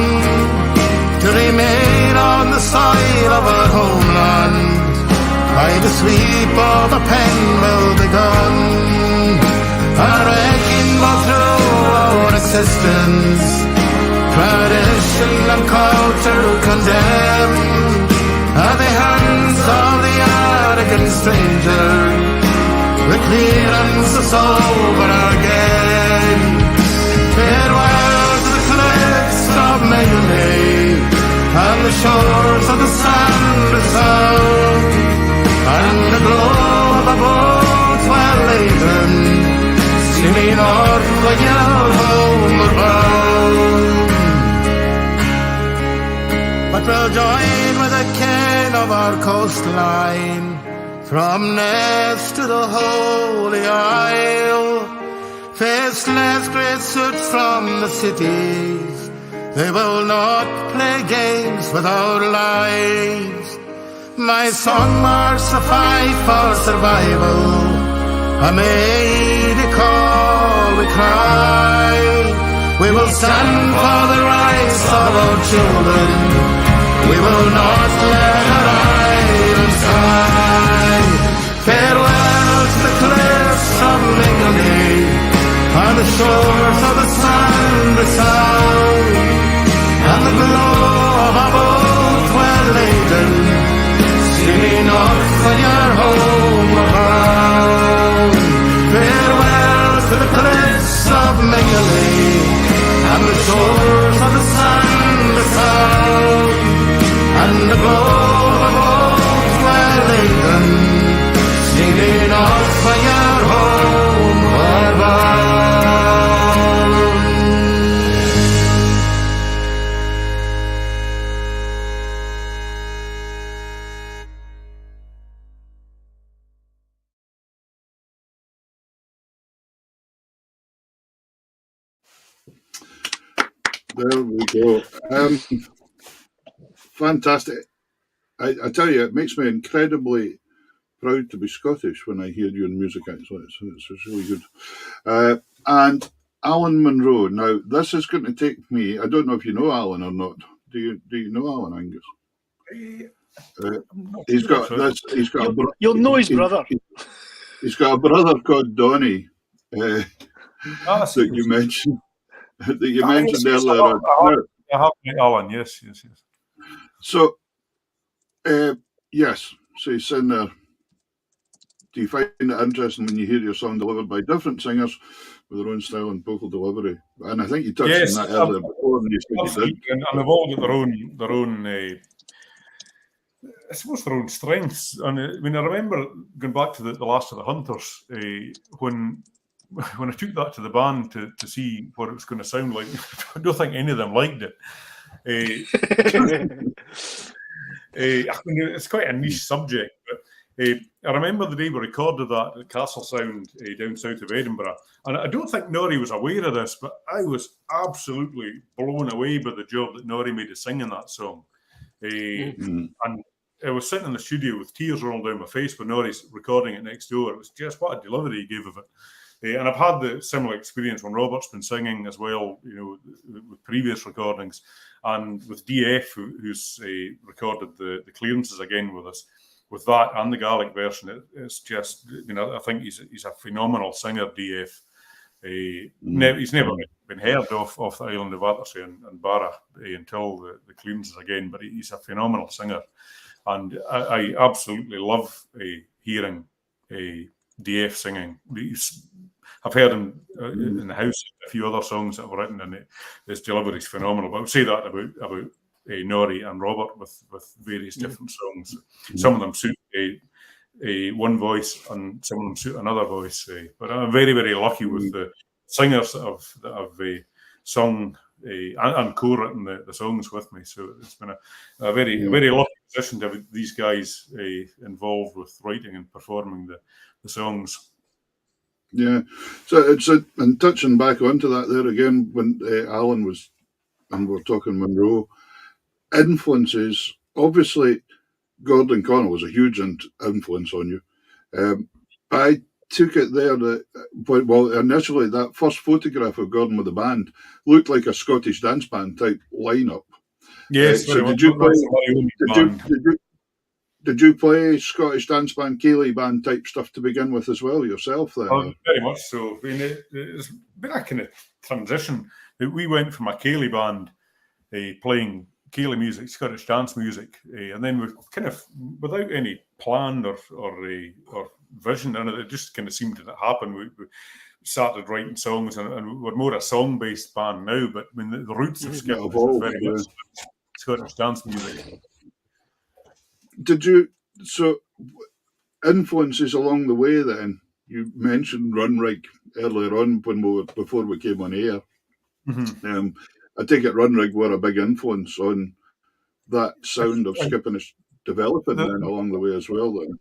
to remain on the soil of our homeland, by the sweep of a pen will begun, a wrecking all through our existence, tradition and culture condemned, at the hands of the arrogant stranger, the clearance is over again. Farewell to the cliffs of Mignolet and the shores of the Sandra Sound, and the glow of a boat well laden, steaming north when you're homeward bound. But we'll join with the king of our coastline, from Ness to the Holy Isle, faceless great suits from the cities, they will not play games with our lives. My song marks a fight for survival, a mighty call we cry. We will stand for the rights of our children, we will not let our islands die. Farewell to the cliffs of Mignolet and the shores of the Sandra Sound, and the glow of a boat well laden, steaming north when you're homeward bound. Farewell to the cliffs of Mignolet and the shores of the Sandra Sound, and the glow of a boat well laden, steaming north when you're homeward There we go. Fantastic. I tell you, it makes me incredibly proud to be Scottish when I hear your music, actually. It's really good. And Alan Munro. Now, this is going to take me, I don't know if you know Alan or not. Do you know Alan, Angus? He's got you'll know his brother. He's got a brother called Donny that you mentioned. That you mentioned earlier. I have met Alan, yes. So, yes, so he's in there. Do you find it interesting when you hear your song delivered by different singers with their own style and vocal delivery? And I think you touched on that earlier before. And you said you did. And they've all got their own I suppose their own strengths. And I mean, I remember going back to the Last of the Hunters when I took that to the band to see what it was going to sound like. I don't think any of them liked it. I mean, it's quite a niche subject, but I remember the day we recorded that at Castle Sound down south of Edinburgh, and I don't think Norrie was aware of this, but I was absolutely blown away by the job that Norrie made of singing that song. And I was sitting in the studio with tears rolling down my face when Norrie's recording it next door. It was just what a delivery he gave of it. And I've had the similar experience when Robert's been singing as well, with previous recordings, and with DF, who's recorded the clearances again with us, with that and the Gaelic version. It's just, I think he's a phenomenal singer, DF. He's never been heard off the island of Attersea and Barra until the clearances again, but he's a phenomenal singer. And I absolutely love hearing DF singing. I've heard him in the house, a few other songs that I've written, and his delivery is phenomenal. But I would say that about Norrie and Robert with various different songs. Some of them suit one voice, and some of them suit another voice. But I'm very, very lucky with the singers that have sung and co-written the songs with me. So it's been a very, very lucky position to have these guys involved with writing and performing the songs. Yeah, so and touching back onto that there again, when Alan was, and we're talking Munro, influences, obviously Gordon Connell was a huge influence on you. I took it there that, well, initially that first photograph of Gordon with the band looked like a Scottish dance band type lineup. Yes, so did you play Scottish dance band, Ceilidh band type stuff to begin with as well yourself then? Very much so. I mean, it's been a kind of transition. We went from a Ceilidh band playing Ceilidh music, Scottish dance music, and then we kind of, without any plan or vision, and it just kind of seemed to happen. We started writing songs, and we're more a song-based band now. But I mean, the roots of Scottish is very much Scottish dance music. So influences along the way then? You mentioned Runrig earlier on before we came on air. Mm-hmm. I take it Runrig were a big influence on that sound of Skippinish developing then along the way as well then.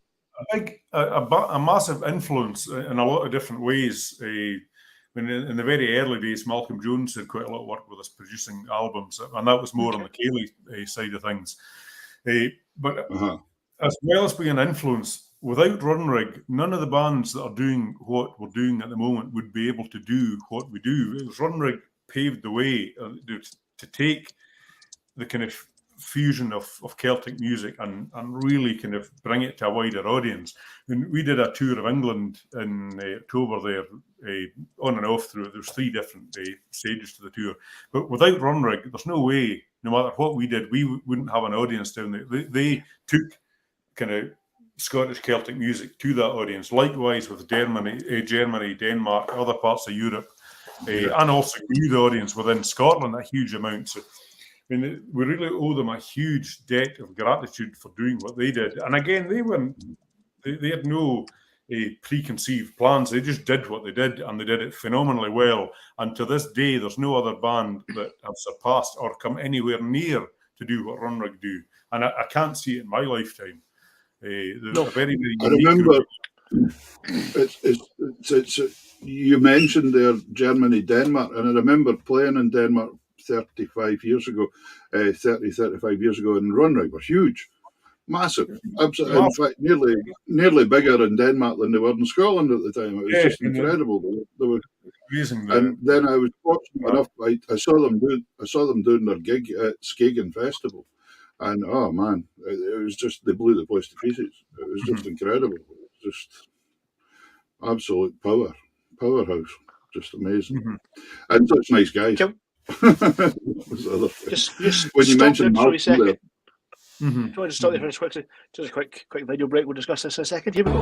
A massive influence in a lot of different ways. When in the very early days, Malcolm Jones did quite a lot of work with us producing albums, and that was more on the Ceilidh side of things. But as well as being an influence, without Runrig, none of the bands that are doing what we're doing at the moment would be able to do what we do. It was Runrig paved the way to take the kind of fusion of Celtic music and really kind of bring it to a wider audience. And we did a tour of England in October there, on and off through. There's 3 different stages to the tour. But without Runrig, there's no way, no matter what we did, we wouldn't have an audience down there. They took kind of Scottish Celtic music to that audience. Likewise with Germany, Denmark, other parts of Europe, and also grew the audience within Scotland a huge amount. So, I mean, we really owe them a huge debt of gratitude for doing what they did. And again, they had no preconceived plans. They just did what they did, and they did it phenomenally well. And to this day, there's no other band that have surpassed or come anywhere near to do what Runrig do. And I can't see it in my lifetime. No. Very, very I remember it's you mentioned there Germany, Denmark, and I remember playing in Denmark 35 years ago, 35 years ago in Runrig were huge. Massive. Absolutely. In fact, nearly bigger in Denmark than they were in Scotland at the time. It was just incredible. They were amazing. And then I was fortunate enough, I saw them doing their gig at Skagen Festival. And oh man, it was just, they blew the place to pieces. It was just incredible. It was just absolute powerhouse. Just amazing. And such nice guys. Just when you mentioned Malcolm there. Do you want to stop there for just quickly? Just a quick video break. We'll discuss this in a second. Here we go.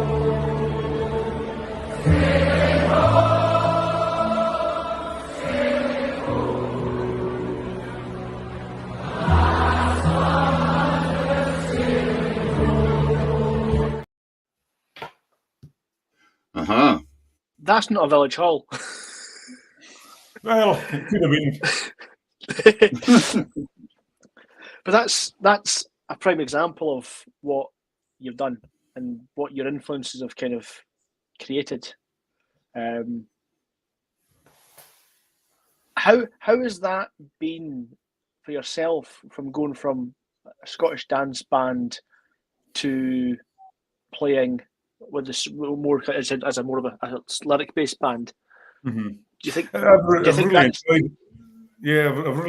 That's not a village hall. Well, it could have been. But that's a prime example of what you've done and what your influences have kind of created. How has that been for yourself, from going from a Scottish dance band to playing with this more as a more of a lyric based band? Do you think? I've really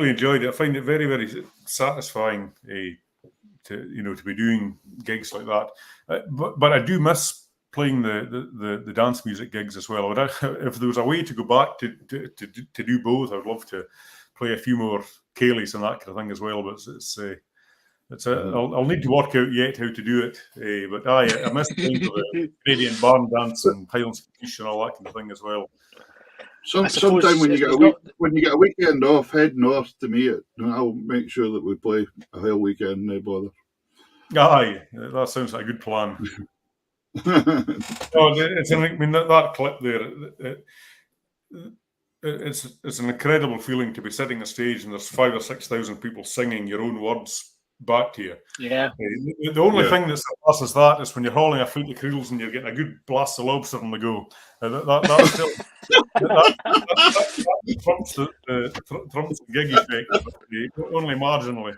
enjoyed it. I find it very, very satisfying to be doing gigs like that. But I do miss playing the dance music gigs as well. If there was a way to go back to do both, I'd love to play a few more Cayleys and that kind of thing as well. But I'll need to work out yet how to do it. But I miss playing the Canadian barn dance and Highland Scottish and all that kind of thing as well. Sometime when you get a weekend off, head north to me, and I'll make sure that we play a whole weekend. No bother. Aye, that sounds like a good plan. That clip there. It's an incredible feeling to be sitting on stage and there's 5,000 or 6,000 people singing your own words back to you. Yeah. The only thing that surpasses that is when you're hauling a fleet of creels and you're getting a good blast of lobster on the go. That trumps the gig effect, only marginally.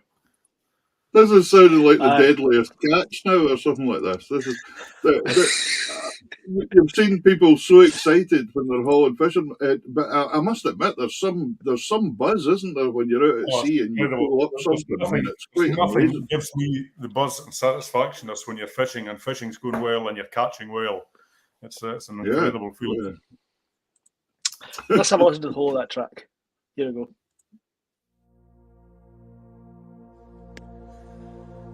This is sounding like the deadliest catch now, or something like this. This is you've seen people so excited when they're hauling fishing, but I must admit there's some buzz, isn't there, when you're out at sea and you pull up something. It's quite nothing amazing. Gives me the buzz and satisfaction as when you're fishing and fishing's going well and you're catching well. It's an incredible feeling. Let's have a listen to the whole of that track. Here we go.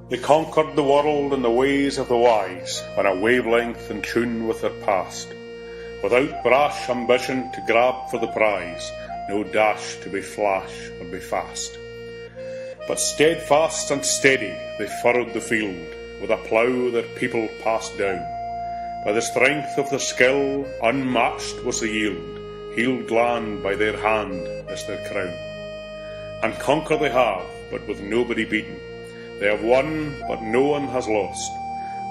They conquered the world in the ways of the wise, on a wavelength in tune with their past, without brash ambition to grab for the prize, no dash to be flash or be fast. But steadfast and steady they furrowed the field, with a plough their people passed down. By the strength of their skill, unmatched was the yield, healed land by their hand as their crown. And conquer they have, but with nobody beaten. They have won, but no one has lost.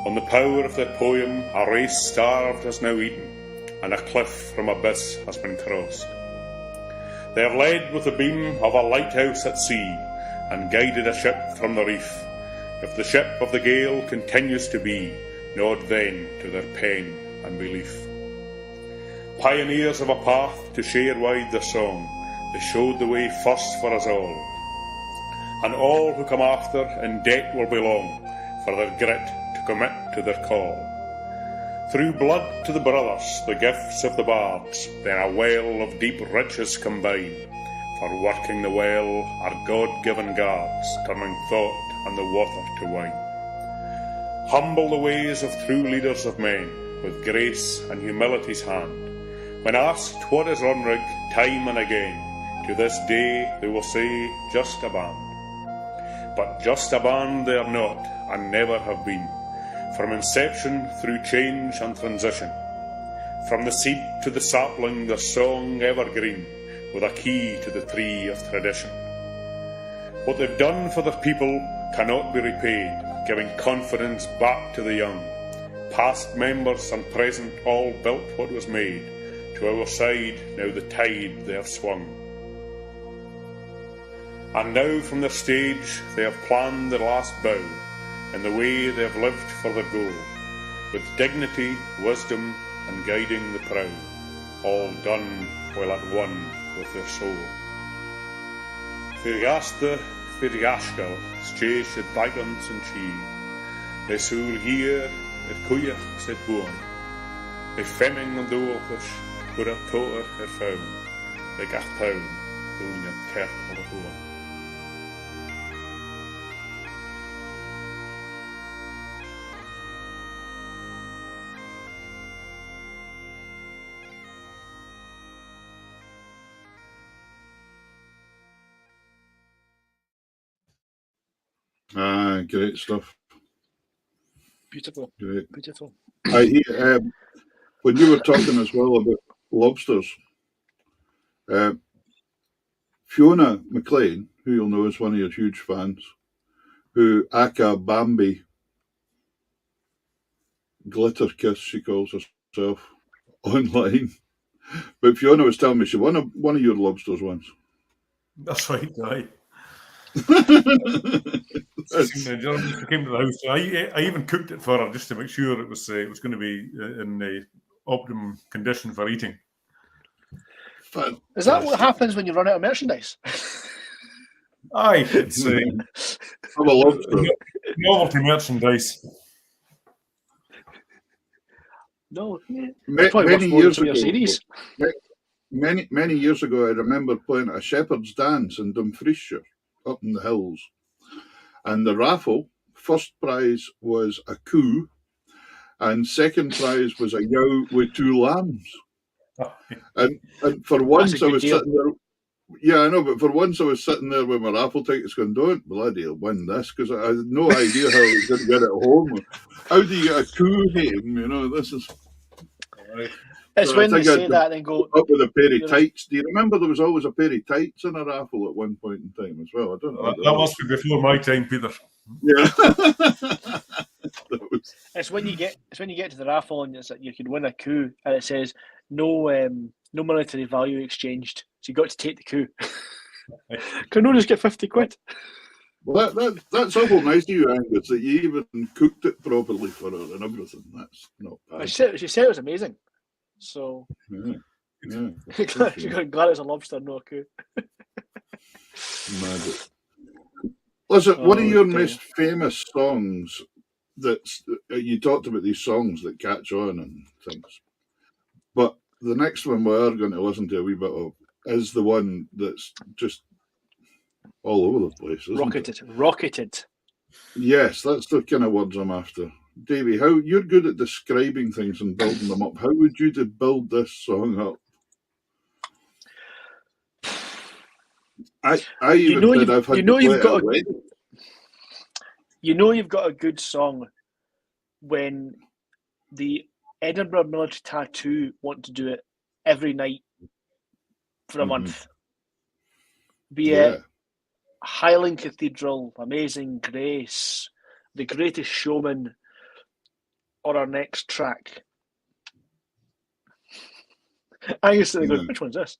On the power of their poem, a race starved has now eaten, and a cliff from abyss has been crossed. They have led with the beam of a lighthouse at sea, and guided a ship from the reef. If the ship of the gale continues to be, nod then to their pen and belief. Pioneers of a path to share wide their song, they showed the way first for us all. And all who come after in debt will belong, for their grit to commit to their call. Through blood to the brothers, the gifts of the bards, then a well of deep riches combine, for working the well are God-given guards, turning thought and the water to wine. Humble the ways of true leaders of men, with grace and humility's hand. When asked what is Runrig, time and again, to this day they will say, just a band. But just a band they are not, and never have been, from inception through change and transition. From the seed to the sapling, their song evergreen, with a key to the tree of tradition. What they've done for their people cannot be repaid, giving confidence back to the young. Past members and present all built what was made. To our side now the tide they have swung. And now from the stage they have planned their last bow, in the way they have lived for their goal, with dignity, wisdom, and guiding the proud, all done while at one with their soul. Fyrgaste, fyrgascal, steeds het bijkans en chi. They soul hier, het koeig zit boon. They femming and doelgers, voor het toer ervuil. They gacht huil, doen het kerk op het hoorn. Great stuff. Beautiful. Great. Beautiful. When you were talking as well about lobsters, Fiona McLean, who you'll know is one of your huge fans, who Aka Bambi Glitter Kiss, she calls herself online. But Fiona was telling me she won one of your lobsters once. That's right, aye. She came to the house. I even cooked it for her just to make sure it was going to be in optimum condition for eating. Is that what happens when you run out of merchandise? Aye, it's novelty merchandise. No, many years ago. Series. Many years ago, I remember playing at a shepherd's dance in Dumfriesshire, up in the hills, and the raffle, first prize was a coo, and second prize was a yow with 2 lambs. And for once I was sitting there. Yeah, I know, but for once I was sitting there with my raffle tickets going, don't bloody win this, because I had no idea how I was going to get it home. How do you get a coo home? You know, this is... It's when they say that and go... Up with a pair of tights. Do you remember there was always a pair of tights in a raffle at one point in time as well? I don't know. That must be before my time, Peter. Yeah. It's when you get to the raffle and it's like you could win a coup and it says no monetary value exchanged. So you got to take the coup. Can no just get 50 quid? Well, that's awful nice of you, Angus, that you even cooked it properly for her and everything. That's not bad. She said it was amazing. So yeah. She got glad it's a lobster, no a coup. Magic. Listen, one of your most famous songs that's you talked about these songs that catch on and things, but the next one we're going to listen to a wee bit of is the one that's just all over the place, isn't it? Rocketed. Yes, that's the kind of words I'm after. Davey, how you're good at describing things and building them up. How would you build this song up? You've got a good song when the Edinburgh Military Tattoo want to do it every night for a month. Be it Highland Cathedral, Amazing Grace, The Greatest Showman, or our next track. I used to go, which one's this?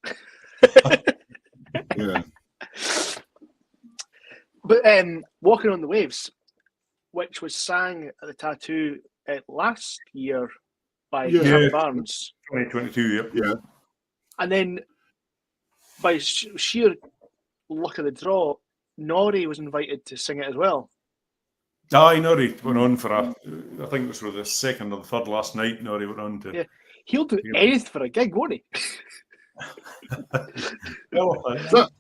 Yeah. But Walking on the Waves, which was sang at the Tattoo last year by Kevin Barnes. 2022, yeah. And then by sheer luck of the draw, Norrie was invited to sing it as well. Aye, Norrie went on for I think it was for the second or the third last night. Norrie went on to. Yeah, he'll do anything for a gig, won't he? That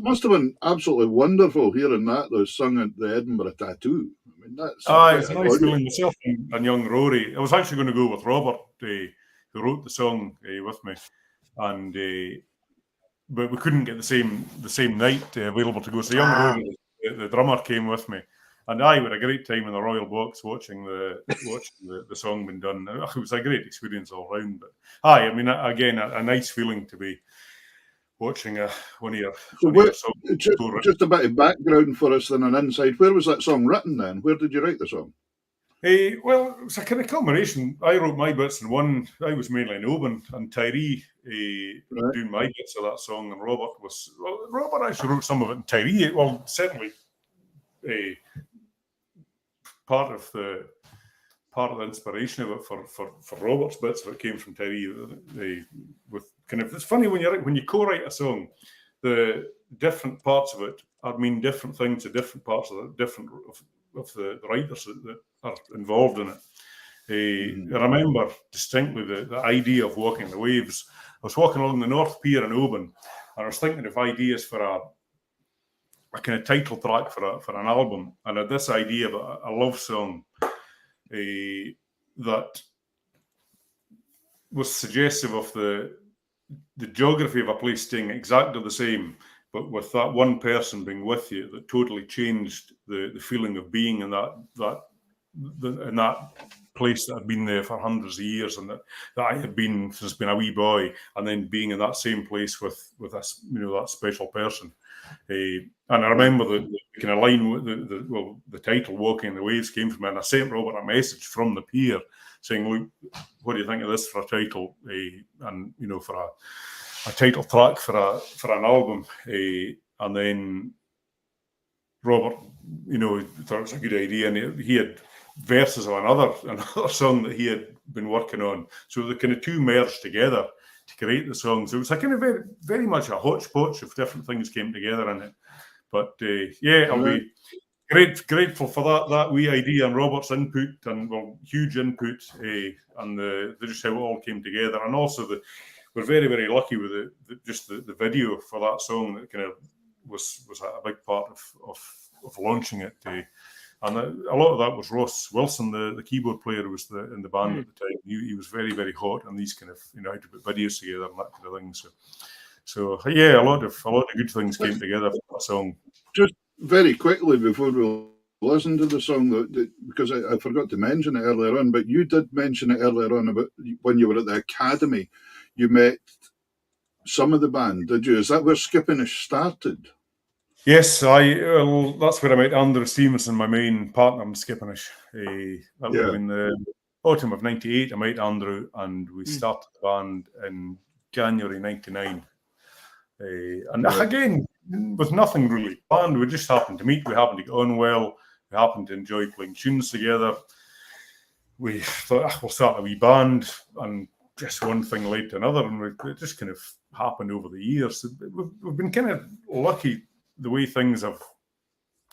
must have been absolutely wonderful hearing that though sung at the Edinburgh Tattoo. I mean, that's it's nice feeling myself and young Rory. I was actually going to go with Robert, who wrote the song with me, and but we couldn't get the same night available to go. So young Rory, the drummer, came with me, and I had a great time in the Royal Box watching the song being done. It was a great experience all round. But I mean, again, a nice feeling to be watching one of your songs. Just a bit of background for us then on inside. Where was that song written then? Where did you write the song? Well, it was a kind of combination. I wrote my bits in one. I was mainly in Oban, and Tyree doing my bits of that song, and Robert actually wrote some of it in Tyree. Well, certainly part of the inspiration of it for Robert's bits of it came from Tyree. With kind of, it's funny when you co-write a song, the different parts of it mean different things to different parts of the writers that are involved in it. I remember distinctly the idea of Walking the Waves. I was walking along the North Pier in Oban, and I was thinking of ideas for a kind of title track for an album, and I had this idea of a love song that was suggestive of the geography of a place staying exactly the same, but with that one person being with you that totally changed the feeling of being in that place that had been there for hundreds of years, and that I had been since being a wee boy, and then being in that same place with us, that special person. And I remember the kind of line with the title "Walking the Waves" came from it, and I sent Robert a message from the pier saying, "Look, what do you think of this for a title?" And for a title track for an album. And then Robert, thought it was a good idea, and he had verses of another song that he had been working on. So the kind of two merged together to create the song. So it was a kind of very, very much a hodgepodge of different things came together in it. But I'll be grateful for that wee idea and Robert's input, and huge input, and just how it all came together. And also we're very, very lucky with the video for that song that kind of was a big part of launching it. And a lot of that was Ross Wilson, the keyboard player, who was in the band at the time. He was very, very hot on these kind of how to put videos together and that kind of thing. So a lot of good things came together for that song. Just very quickly before we listen to the song, because I forgot to mention it earlier on, but you did mention it earlier on about when you were at the academy, you met some of the band, did you? Is that where Skippinish started? Yes, that's where I met Andrew Stevenson, my main partner in Skippinish. That would have been the autumn of '98. I met Andrew, and we started the band in January '99. And again, with nothing really planned, we just happened to meet. We happened to get on well. We happened to enjoy playing tunes together. We thought, we'll start a wee band, and just one thing led to another, and it just kind of happened over the years. We've been kind of lucky the way things have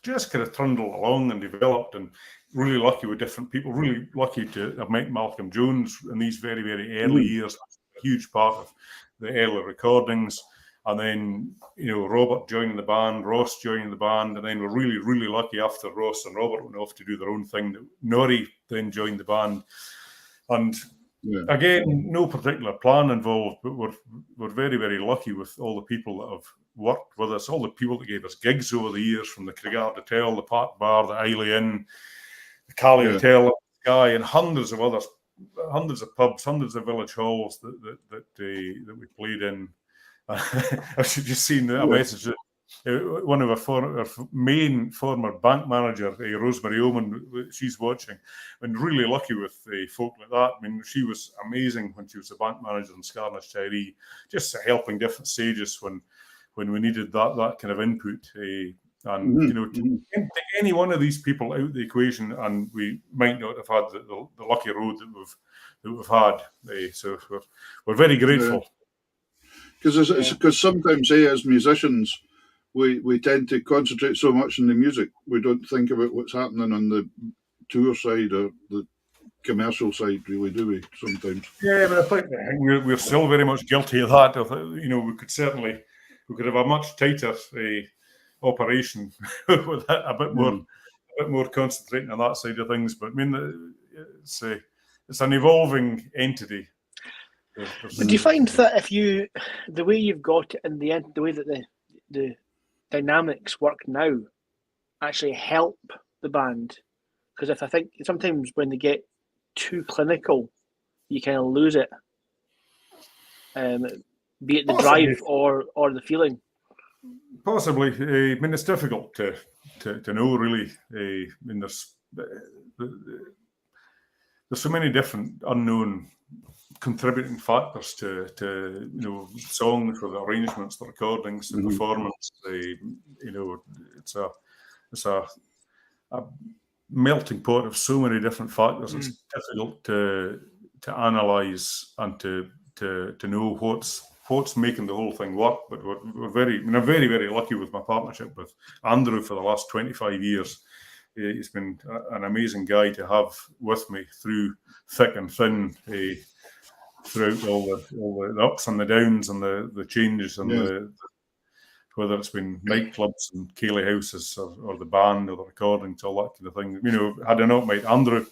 just kind of trundled along and developed, and really lucky with different people, really lucky to have met Malcolm Jones in these very, very early years. A huge part of the early recordings. And then, Robert joining the band, Ross joining the band, and then we're really, really lucky after Ross and Robert went off to do their own thing, that Norrie then joined the band. And again, no particular plan involved, but we're very, very lucky with all the people that have worked with us, all the people that gave us gigs over the years, from the Crigard Hotel, the Park Bar, the Islay Inn, the Cali Hotel, Sky, and hundreds of others, hundreds of pubs, hundreds of village halls that we played in. I've just seen a message that one of our main former bank manager, Rosemary Oman, she's watching, and really lucky with folk like that. I mean, she was amazing when she was a bank manager in Scarnish Tyree, just helping different stages when we needed that kind of input. And take any one of these people out of the equation, and we might not have had the lucky road that we've had. So we're very grateful. Because sometimes, as musicians, we tend to concentrate so much on the music, we don't think about what's happening on the tour side or the commercial side, really, do we? Sometimes. Yeah, but I think we're still very much guilty of that. We could have a much tighter operation with a bit more concentrating on that side of things. But I mean, it's an evolving entity. But do you find that the way you've got it in the end, the way that the dynamics work now, actually help the band? Because I think sometimes when they get too clinical, you kind of lose it. Be it the drive or the feeling. Possibly. I mean, it's difficult to know, really. I mean, there's so many different unknown contributing factors to songs, or the arrangements, the recordings, the performance. It's a melting pot of so many different factors. It's difficult to analyse and to know what's making the whole thing work. But I'm very, very lucky with my partnership with Andrew for the last 25 years. He's been an amazing guy to have with me through thick and thin, throughout all the ups and the downs and the changes and whether it's been nightclubs and Cayley houses or the band or the recordings, all that kind of thing. Had I not met Andrew,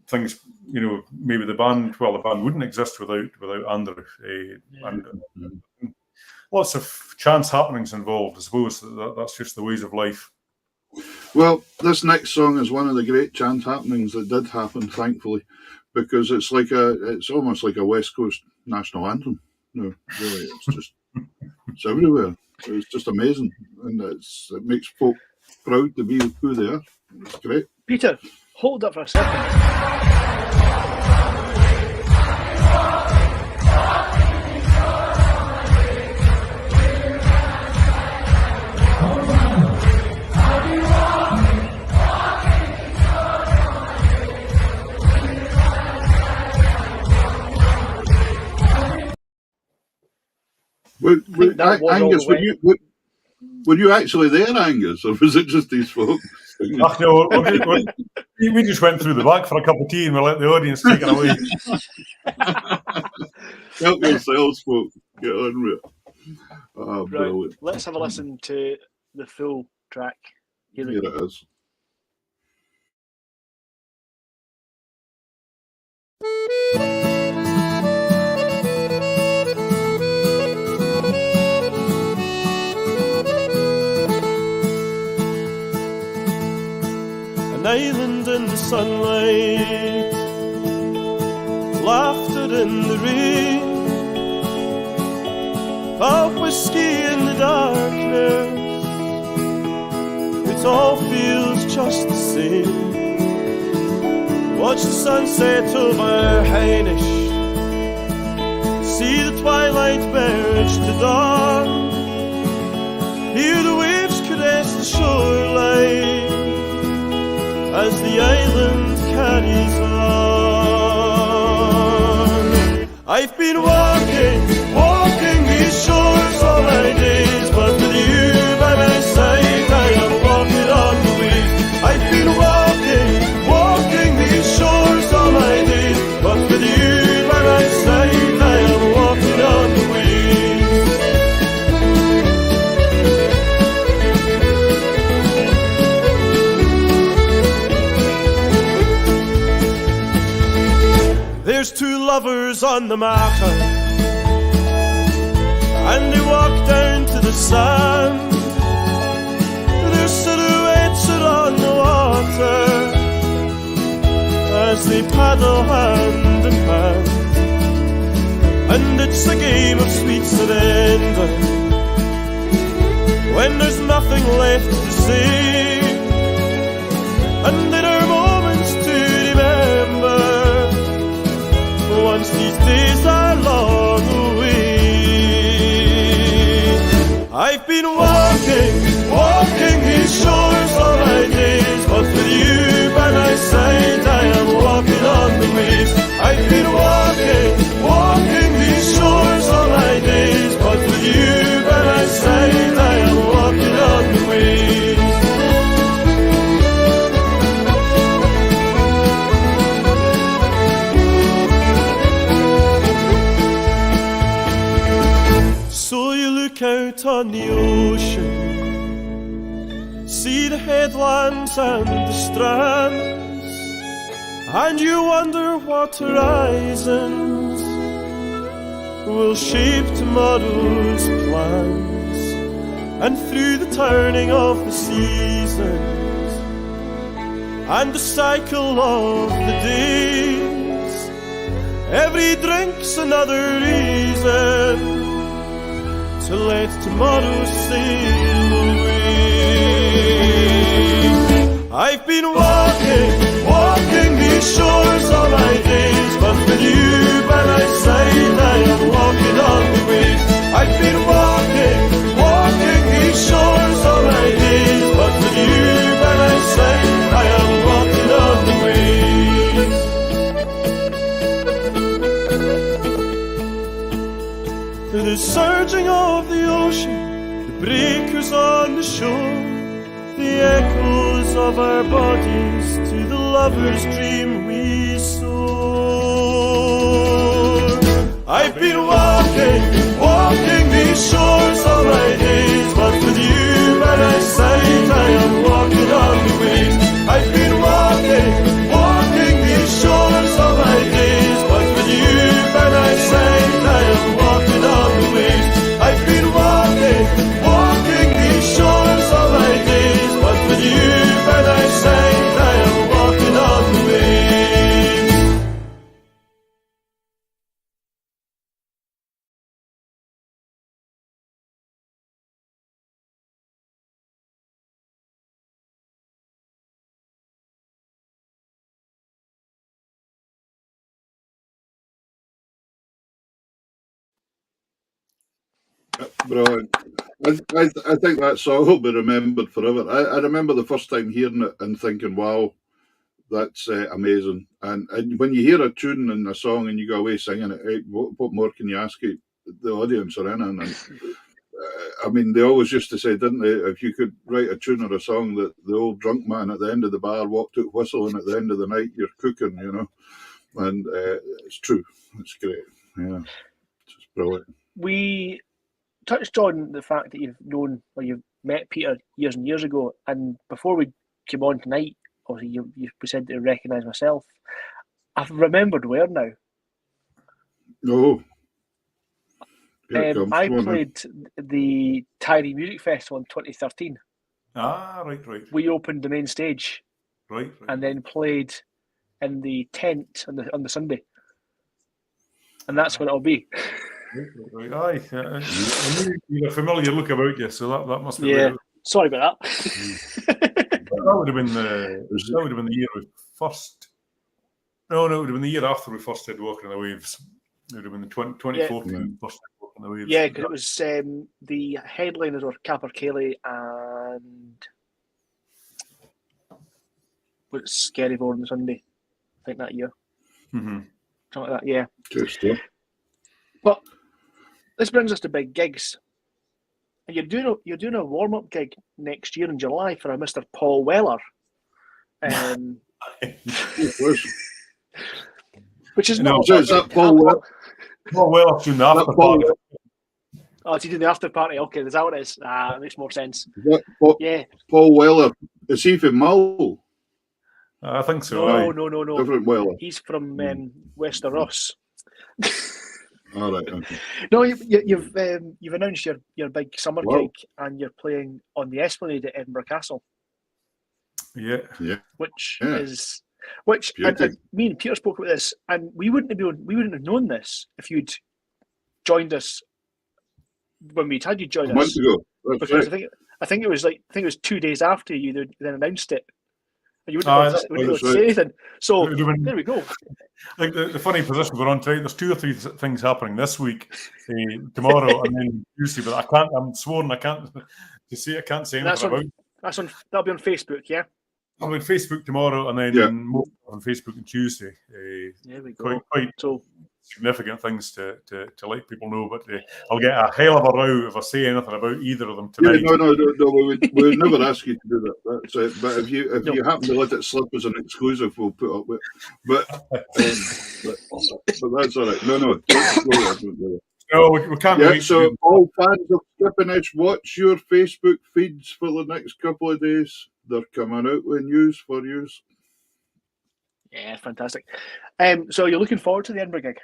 things, maybe the band wouldn't exist without Andrew. And lots of chance happenings involved. I suppose that's just the ways of life. Well, this next song is one of the great chance happenings that did happen, thankfully, because it's almost like a West Coast national anthem. No, really, it's everywhere. It's just amazing, and it makes folk proud to be who they are. It's great. Peter, hold up for a second. Angus, were you actually there, Angus, or was it just these folks? No, we just went through the back for a cup of tea and we let the audience take it away. Help yourselves, folks. Get on with it. Oh, right, let's have a listen to the full track. Here it is. An island in the sunlight, laughter in the rain, a whiskey in the darkness. It all feels just the same. Watch the sunset over Heinisch, see the twilight merge to dawn, hear the waves caress the shoreline as the island carries on. I've been walking these shores all my days, but with you by my side I am walking on the waves. I've been walking these shores all my days, but with you by my side I am walking on the waves. There's two lovers on the Macha, and they walk down to the sand. Their silhouettes are on the water as they paddle hand in hand. And it's a game of sweet surrender when there's nothing left to say, and there are moments to remember once these days are long away. I've been walking these shores all my days, but with you by my side I am walking on the waves. I've been walking these shores all my days, but with you by my side I am walking on the waves. So you look out on the ocean, see the headlands and the strands, and you wonder what horizons will shape tomorrow's plans. And through the turning of the seasons and the cycle of the days, every drink's another reason to let tomorrow sail away. I've been walking these shores of our bodies to the lover's dream we soar. I've been walking these shores all my days, but with you by my side I am walking on the waves. I've been walking these shores all my days, but with you by my side I am walking on the waves. I've been walking these shores all my days, but with you by my side I am walking on the waves. Brilliant. I think that song will be remembered forever. I remember the first time hearing it and thinking, wow, that's amazing. And when you hear a tune and a song and you go away singing it, what more can you ask it? The audience are in? And I mean, they always used to say, didn't they, if you could write a tune or a song that the old drunk man at the end of the bar walked out whistling at the end of the night, you're cooking, you know. And it's true. It's great. Yeah. It's just brilliant. We touched on the fact that you've met Peter years and years ago, and before we came on tonight, obviously you said to recognise myself. I've remembered where now. Oh. I played the Tyree Music Festival in 2013. Ah, right. We opened the main stage, Right. and then played in the tent on the Sunday, and that's what it'll be. Right. Aye. I knew you had a familiar look about you, so that must be. Yeah. Sorry about that. That would have been the year we first. No, it would have been the year after we first did Walking on the Waves. It would have been the 2014 first did Walking on the Waves. Yeah, because it was the headliners were Capper Kelly and what's Scary Board on Sunday. I think that year. Mm-hmm. Something like that. Yeah. Just stuff. But this brings us to big gigs. And you're doing a warm-up gig next year in July for a Mr. Paul Weller. Which is not... Is that Paul Weller? Paul Weller's doing the after party. Oh, is he doing the after party? Okay, is that what it is? It makes more sense. Yeah. Paul Weller. Is he from Mull? I think so. No. Different Weller. He's from Wester Ross. All right. Okay. No, you've announced your big summer gig, and you're playing on the Esplanade at Edinburgh Castle. Yeah. Which and me and Peter spoke about this, and we wouldn't have known this if you'd joined us when we'd had you join us. A month ago. Because right. I think it was 2 days after you then announced it. And you wouldn't have to say anything. So there we go. Like the funny position we're on tonight, there's 2 or 3 things happening this week, tomorrow and then Tuesday, but I'm sworn I can't say anything about it. That'll be on Facebook, yeah? I'm on Facebook tomorrow and then more on Facebook on Tuesday. There we go. Quite significant things to let people know, but I'll get a hell of a row if I say anything about either of them tonight. Yeah, no, we would never ask you to do that. That's it. But if you happen to let it slip as an exclusive, we'll put up with it. But that's all right. No, don't do it. No, we can't. Yeah, so all fans of Skipping Edge, watch your Facebook feeds for the next couple of days. They're coming out with news for you. Yeah, fantastic. So you're looking forward to the Edinburgh gig?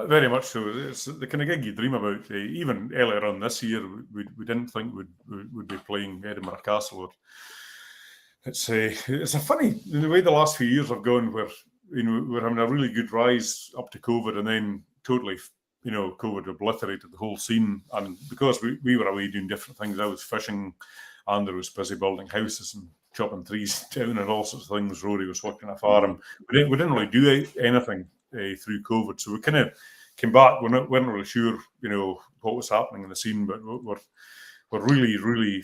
Very much so. It's the kind of gig you dream about. Even earlier on this year, we didn't think we'd be playing Edinburgh Castle. It's a funny the way the last few years have gone, where we're having a really good rise up to COVID, and then totally, COVID obliterated the whole scene. And because we were away doing different things, I was fishing, Andrew was busy building houses and chopping trees down and all sorts of things. Rory was working on a farm. We didn't really do anything through COVID, so we kind of came back. We're not really sure, what was happening in the scene, but we're really, really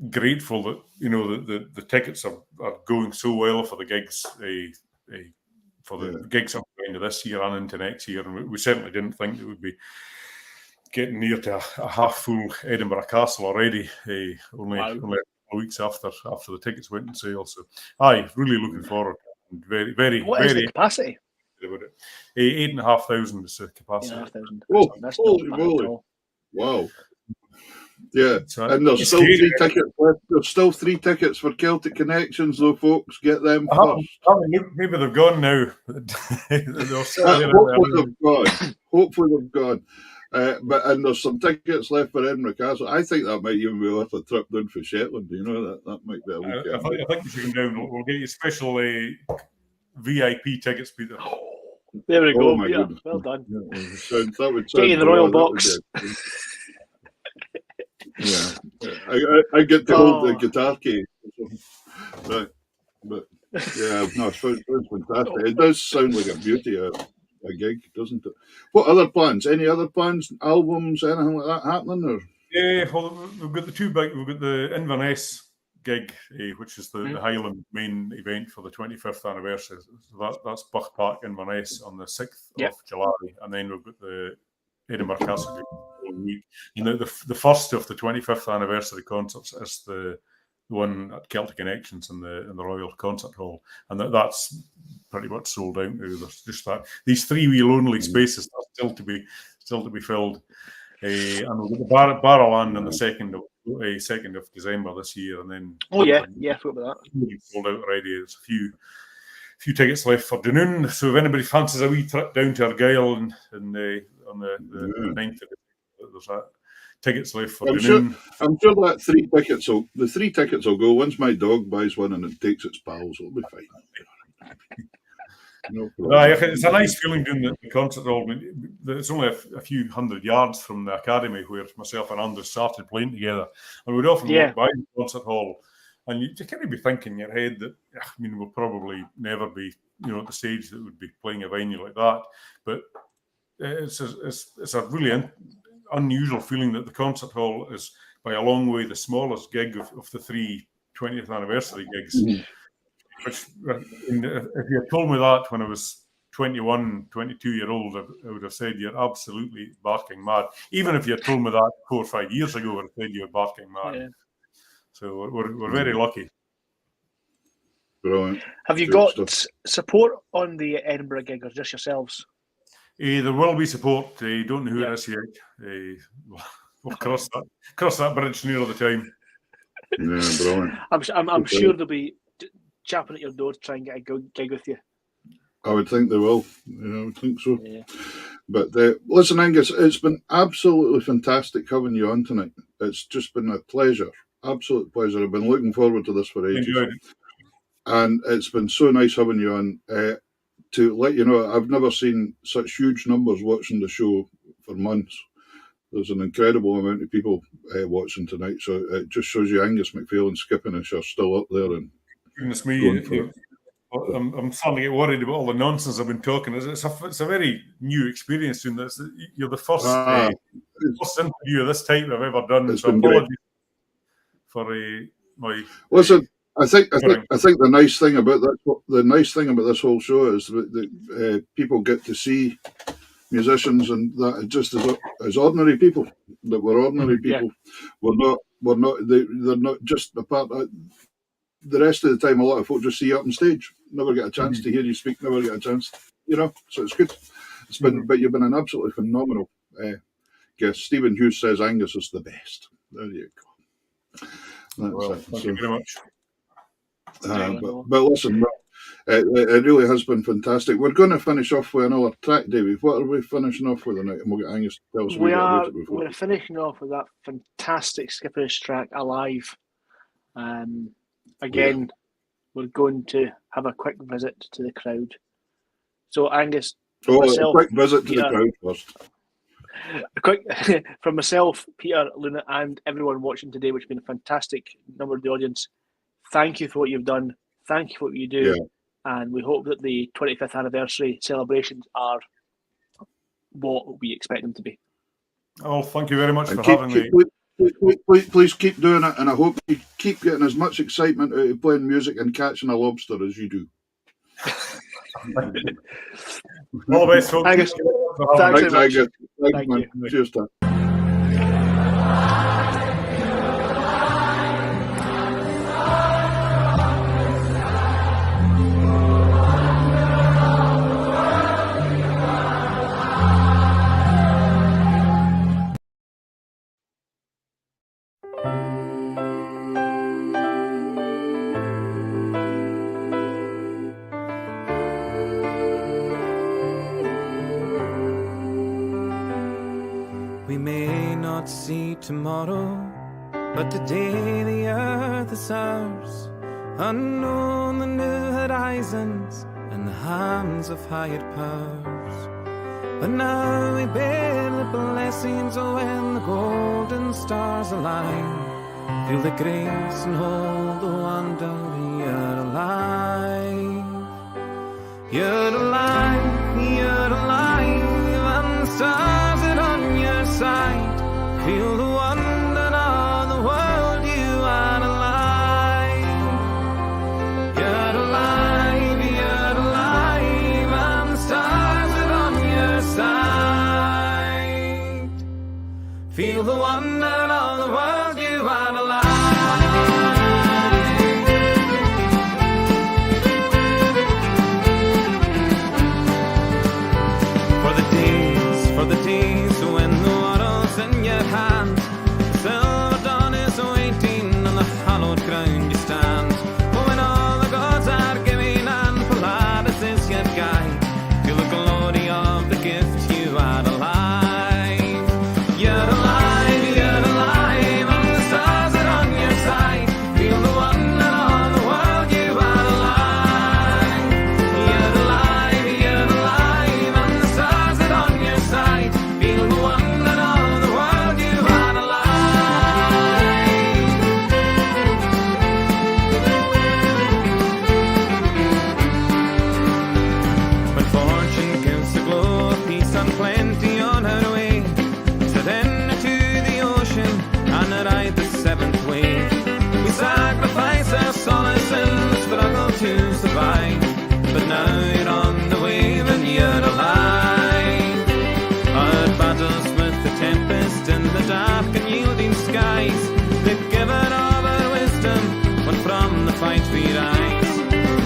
grateful that the tickets are going so well for the gigs. For the gigs up the end of this year and into next year, and we certainly didn't think it would be getting near to a half full Edinburgh Castle already. Only of weeks after the tickets went on sale. So, really looking forward. Very, very, What very. is the capacity? About it. 8,500 is the capacity. 8,500. Oh, That's holy not bad at moly. all. Wow. Yeah, So and there's it's still scary. 3 tickets left. There's still 3 tickets for Celtic Connections, though, folks. Get them first. Maybe they've gone now. They're still there, Hopefully they've gone. And there's some tickets left for Edinburgh Castle. I think that might even be worth a trip down for Shetland. You know, that might be a weekend. I think you should come down. We'll get you special VIP tickets, Peter. There we go, my Peter. goodness. Well done. That would Get you in the royal box. Yeah, I get to hold the guitar case. Right, but yeah, no, it sounds fantastic. It does sound like a beauty, a gig, doesn't it? What other plans? Any other plans? Albums? Anything like that happening? Or? Yeah, well, we've got the two big. We've got the Inverness gig, which is the Highland main event for the 25th anniversary. So that's Buck Park Inverness on the 6th of July, and then we've got the Edinburgh Castle gig. And the first of the 25th anniversary concerts is the one at Celtic Connections in the Royal Concert Hall, and that's pretty much sold out now. There's just these 3 wee lonely spaces are still to be filled, and we've got the Barrowland on the 2nd of December this year, and then I forgot about that. Sold out already. There's a few tickets left for Dunoon, so if anybody fancies a wee trip down to Argyll on the 9th, there's that tickets left for Dunoon. I'm sure that 3 tickets the 3 tickets will go. Once my dog buys one and it takes its pals, it'll be fine. No problem. It's a nice feeling doing the concert hall. It's only a few hundred yards from the academy where myself and Anders started playing together, and we'd often walk by the concert hall, and you kind of be thinking in your head that we'll probably never be at the stage that would be playing a venue like that, but it's a really unusual feeling that the concert hall is by a long way the smallest gig of the 3 20th anniversary gigs. Mm-hmm. Which, if you had told me that when I was 21, 22-year-old, I would have said you're absolutely barking mad. Even if you had told me that 4 or 5 years ago, I would have said you're barking mad. Yeah. So we're very lucky. Brilliant. Have you got support on the Edinburgh gig, or just yourselves? There will be support. Don't know who it is yet. We'll cross that bridge nearer the time. Yeah, brilliant. I'm sure they'll be chapping at your door to try and get a gig with you. I would think they will. I would think so. Yeah. But listen, Angus, it's been absolutely fantastic having you on tonight. It's just been a pleasure, absolute pleasure. I've been looking forward to this for ages. And it's been so nice having you on. To let you know, I've never seen such huge numbers watching the show for months. There's an incredible amount of people watching tonight. So it just shows you Angus MacPhail and Skippiness are still up there. And goodness me, I'm starting to get worried about all the nonsense I've been talking. It's a very new experience doing this. You're the first interview of this type I've ever done. So apologies for my. Listen, I think the nice thing about this whole show is that people get to see musicians and that just as ordinary people. That we're ordinary people. Yeah. They're not just a part of. The rest of the time, a lot of folk just see you up on stage, never get a chance to hear you speak, never get a chance, so it's good. It's been, but you've been an absolutely phenomenal guest. Stephen Hughes says Angus is the best. There you go. Thank you very much. But listen, it really has been fantastic. We're going to finish off with another track, David. What are we finishing off with tonight? And we'll get Angus to tell us we're finishing off with that fantastic Skipperish track, Alive. Again, we're going to have a quick visit to the crowd. So, Angus, a quick visit to the crowd first. From myself, Peter, Luna, and everyone watching today, which has been a fantastic number of the audience. Thank you for what you've done. Thank you for what you do. Yeah. And we hope that the 25th anniversary celebrations are what we expect them to be. Oh, thank you very much for having me. Please keep doing it, and I hope you keep getting as much excitement out of playing music and catching a lobster as you do. All the best, folks. Angus, thanks very much. Thank you. Cheers, Tom. see tomorrow, but today the earth is ours. Unknown the new horizons in the hands of higher powers. But now we bear the blessings when the golden stars align. Feel the grace and hold the wonder you're alive. You're alive, and the stars are on your side. Feel the wonder of the world, you are alive. You're alive, and the stars are on your side. Feel the wonder of the world, you are alive. For the days when the world's in your hand, the silver dawn is waiting on the hallowed ground you stand. But when all the gods are giving and Polaris is your guide, feel the glory of the gift, you are alive. You're alive, and the stars are on your side. Feel the wonder of the world, you are alive. You're alive, and the stars are on your side. Feel the wonder of the world, you are alive. When fortune gives the glow of peace and plenty on her way, surrender to the ocean and ride the seventh wave. We sacrifice our solace in the struggle to survive, but now you're on the wave and you're alive. Our battles with the tempest in the dark and yielding skies, the giver of our wisdom, when from the fight we rise.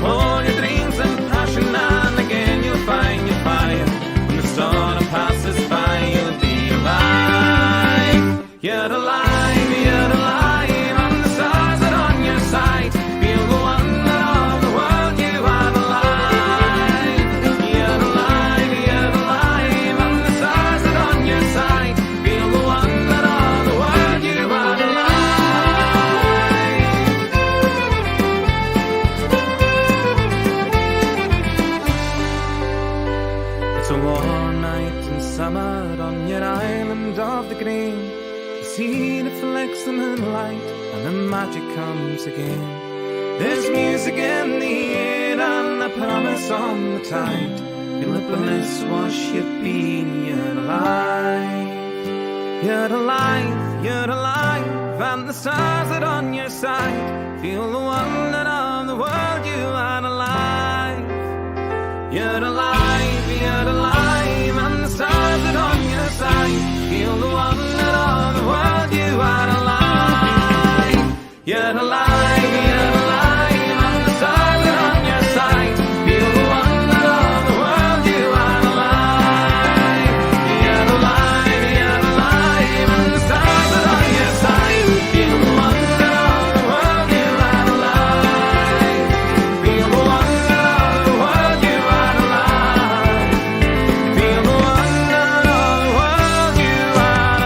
All your dreams and passion, and again you'll find your fire. When the storm passes by, you'll be alive. You're alive, and the stars are on your side. Feel the wonder of the world, you are alive. You're alive, and the stars are on your side. Feel the wonder of the world, you are alive. It's a warm night in summer on your island of the green. The sea reflects the moonlight and the magic comes again. There's music in the air and a promise on the tide. Feel the bliss wash your being, you're alive. You're alive, and the stars are on your side. Feel the wonder of the world, you are alive. You're alive, and the stars are on your side. Feel the wonder of the world, you are alive. You're alive, and the stars are on your side. Feel the wonder of the world, you are alive. You're alive, and the stars are on your side. Feel the wonder of the world, you are alive. Feel the wonder of the world, you are alive. Feel the wonder of the world, you are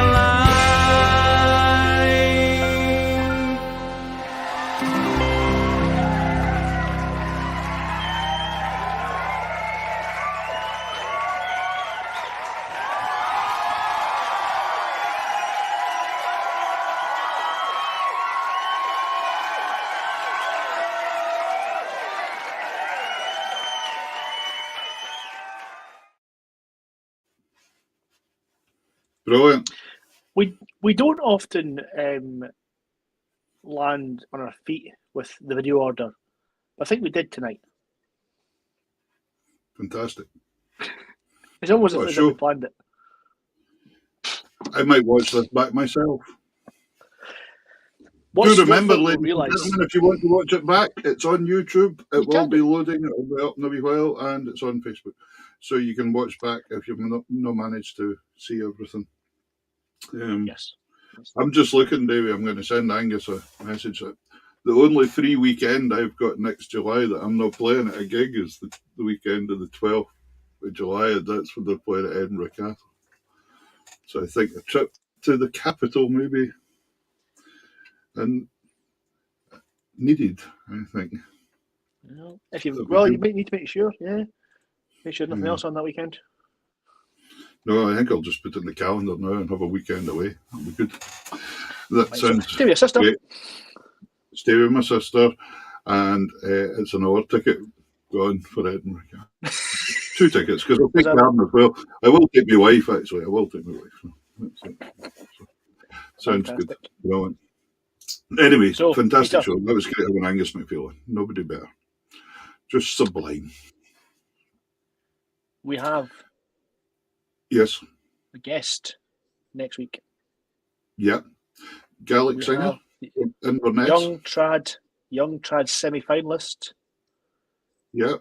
Brilliant. We don't often land on our feet with the video order, but I think we did tonight. Fantastic. It's almost What a as if show. we planned it. I might watch this back myself. What's Do remember, you'll ladies and realise? gentlemen, if you want to watch it back, it's on YouTube. It will can be do. loading. It will be up in a wee while, and it's on Facebook. So you can watch back if you've not managed to see everything. Yes. I'm just looking, Davey. I'm going to send Angus a message. The only free weekend I've got next July that I'm not playing at a gig is the weekend of the 12th of July. That's when they're playing at Edinburgh Castle. So I think a trip to the capital, maybe, and needed, I think. If you That'd be you good. might need to make sure, make sure nothing else on that weekend. No, I think I'll just put it in the calendar now and have a weekend away. That'll be good. That sounds Stay with your sister. great. Stay with my sister, and it's an hour ticket going for Edinburgh. 2 tickets, because I'll take Gavin as well. I will take my wife, actually. I will take my wife. That's it. So, sounds Fantastic. good. Brilliant. Anyway, So, fantastic Peter. show. That was great having Angus MacPhail. Nobody better. Just sublime. We have Yes. a guest next week. Yeah. Gaelic We singer. have the Inverness. young trad semi-finalist. Yeah.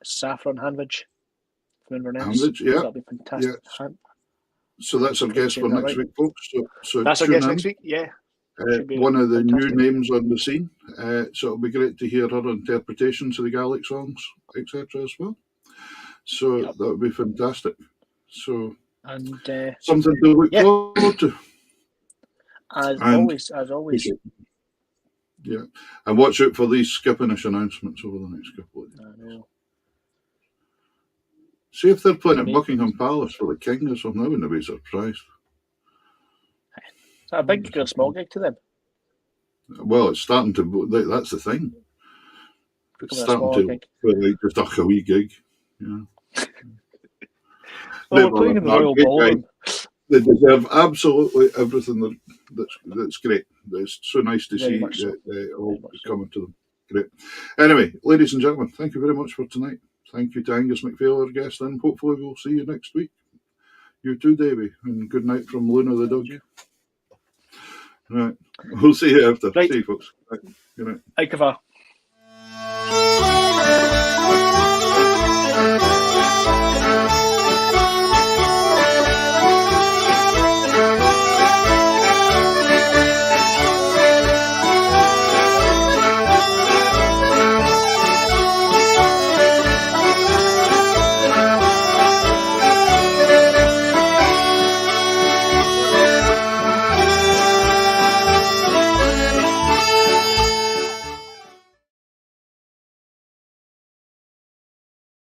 Saffron Hanvidge from Inverness. Hanvidge, yeah. That'll be fantastic. Yeah. So that's our guest for next week, folks. So That's our tune guest in. next week, yeah. Should be One of the fantastic. new names on the scene. So it'll be great to hear her interpretations of the Gaelic songs, etc. as well. So that would be fantastic. So And something to look forward to. As always. Yeah. And watch out for these Skippinish announcements over the next couple of days. I know. See if they're playing at Buckingham Palace for the King or something. I wouldn't be surprised. Is that a big gig or a small gig to them? Well, it's starting to. That's the thing. It's starting to feel like just a wee gig. Yeah. Well, we're playing in the Royal Ballroom. They deserve absolutely everything. That's great. It's so nice to see all coming to them. Great. Anyway, ladies and gentlemen, thank you very much for tonight. Thank you to Angus MacPhail, our guest, and hopefully we'll see you next week. You too, Davey, and good night from Luna the dog. Right, we'll see you after. Right. See you, folks. Right. Good night. Aikava.